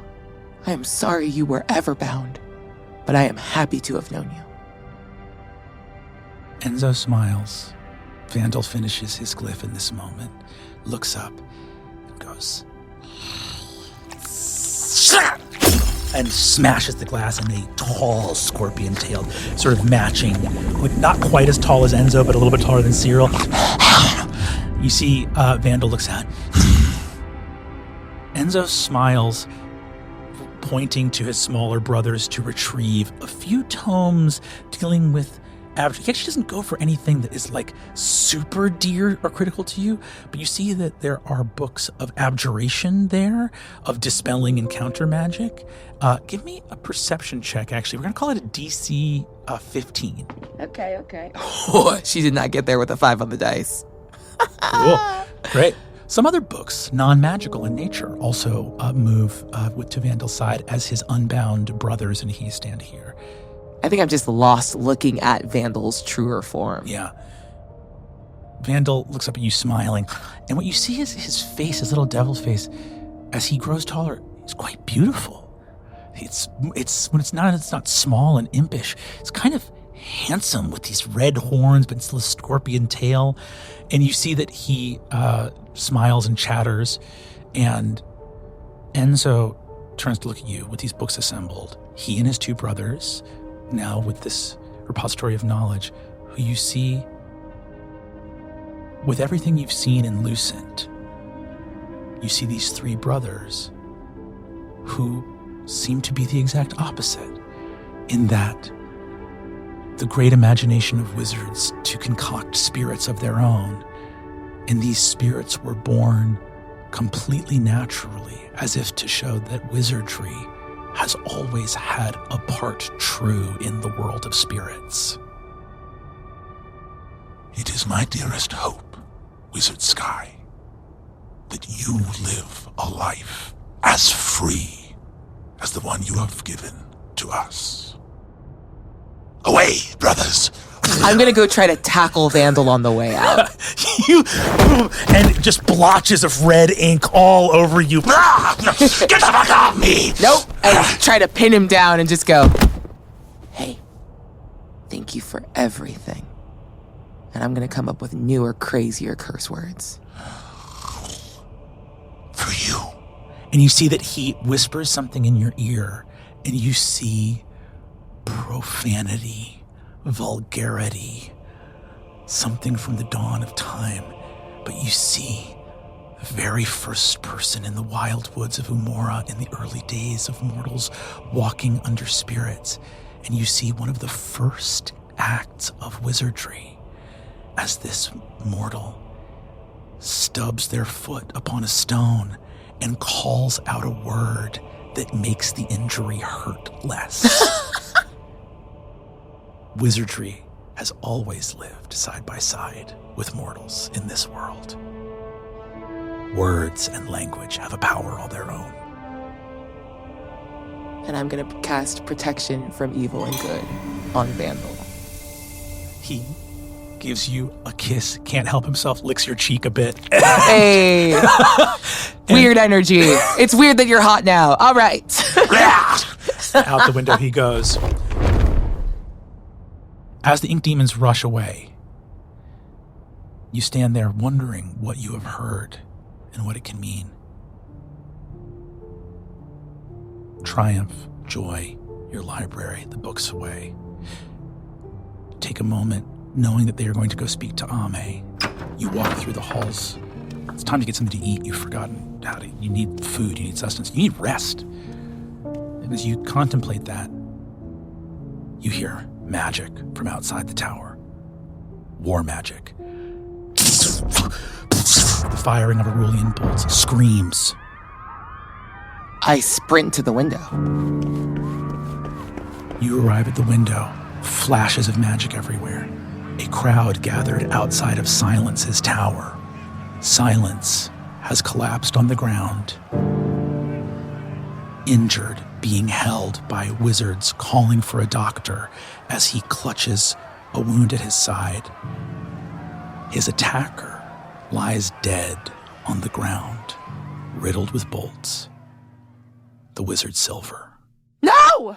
I am sorry you were ever bound, but I am happy to have known you. Enzo smiles. Vandal finishes his glyph in this moment, looks up, and goes, and smashes the glass in a tall scorpion-tailed, sort of matching, like not quite as tall as Enzo, but a little bit taller than Cyril. You see Vandal looks out. Enzo smiles, pointing to his smaller brothers to retrieve a few tomes dealing with he actually doesn't go for anything that is like super dear or critical to you, but you see that there are books of abjuration there, of dispelling and counter magic. Give me a perception check, actually. We're going to call it a DC 15. Okay. Oh, she did not get there with a 5 on the dice. Cool. Great. Some other books, non-magical in nature, also move to Vandal's side as his unbound brothers and he stand here. I think I'm just lost looking at Vandal's truer form. Yeah. Vandal looks up at you smiling, and what you see is his face, his little devil's face, as he grows taller, is quite beautiful. It's when it's not small and impish. It's kind of handsome with these red horns, but still a scorpion tail. And you see that he smiles and chatters, and Enzo turns to look at you with these books assembled. He and his two brothers, now with this repository of knowledge, who you see with everything you've seen in Lucent. You see these three brothers who seem to be the exact opposite, in that the great imagination of wizards to concoct spirits of their own, and these spirits were born completely naturally, as if to show that wizardry has always had a part true in the world of spirits. It is my dearest hope, Wizard Sky, that you live a life as free as the one you have given to us. Away, brothers! I'm gonna go try to tackle Vandal on the way out. And just blotches of red ink all over you. Get the fuck off me! Nope. And try to pin him down and just go, hey, thank you for everything. And I'm gonna come up with newer, crazier curse words. For you. And you see that he whispers something in your ear, and you see profanity, vulgarity, something from the dawn of time. but you see the very first person in the wild woods of Umora in the early days of mortals walking under spirits. And you see one of the first acts of wizardry as this mortal stubs their foot upon a stone and calls out a word that makes the injury hurt less. Wizardry has always lived side by side with mortals in this world. Words and language have a power all their own. And I'm going to cast Protection from Evil and Good on Vandal. He gives you a kiss, can't help himself, licks your cheek a bit. Hey! Weird energy. It's weird that you're hot now. All right. Out the window he goes. As the ink demons rush away, you stand there wondering what you have heard and what it can mean. Triumph, joy, your library, the books away. Take a moment knowing that they are going to go speak to Ame. You walk through the halls. It's time to get something to eat. You've forgotten how to. You need food, you need sustenance, you need rest. And as you contemplate that, you hear magic from outside the tower. War magic. The firing of Ursulon bolts. Screams. I sprint to the window. You arrive at the window. Flashes of magic everywhere. A crowd gathered outside of Silence's tower. Silence has collapsed on the ground. Injured, being held by wizards calling for a doctor as he clutches a wound at his side. His attacker lies dead on the ground, riddled with bolts. The wizard Silver. No!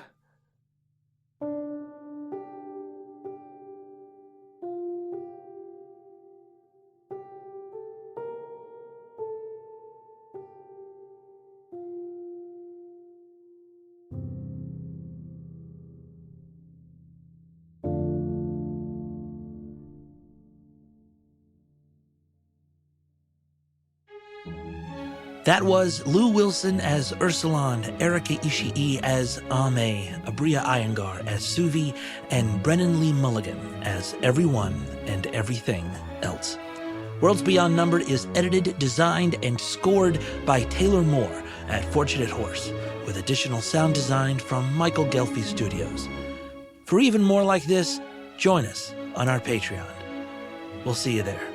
That was Lou Wilson as Ursulon, Erika Ishii as Ame, Abria Iyengar as Suvi, and Brennan Lee Mulligan as everyone and everything else. Worlds Beyond Numbered is edited, designed, and scored by Taylor Moore at Fortunate Horse, with additional sound design from Michael Gelfi Studios. For even more like this, join us on our Patreon. We'll see you there.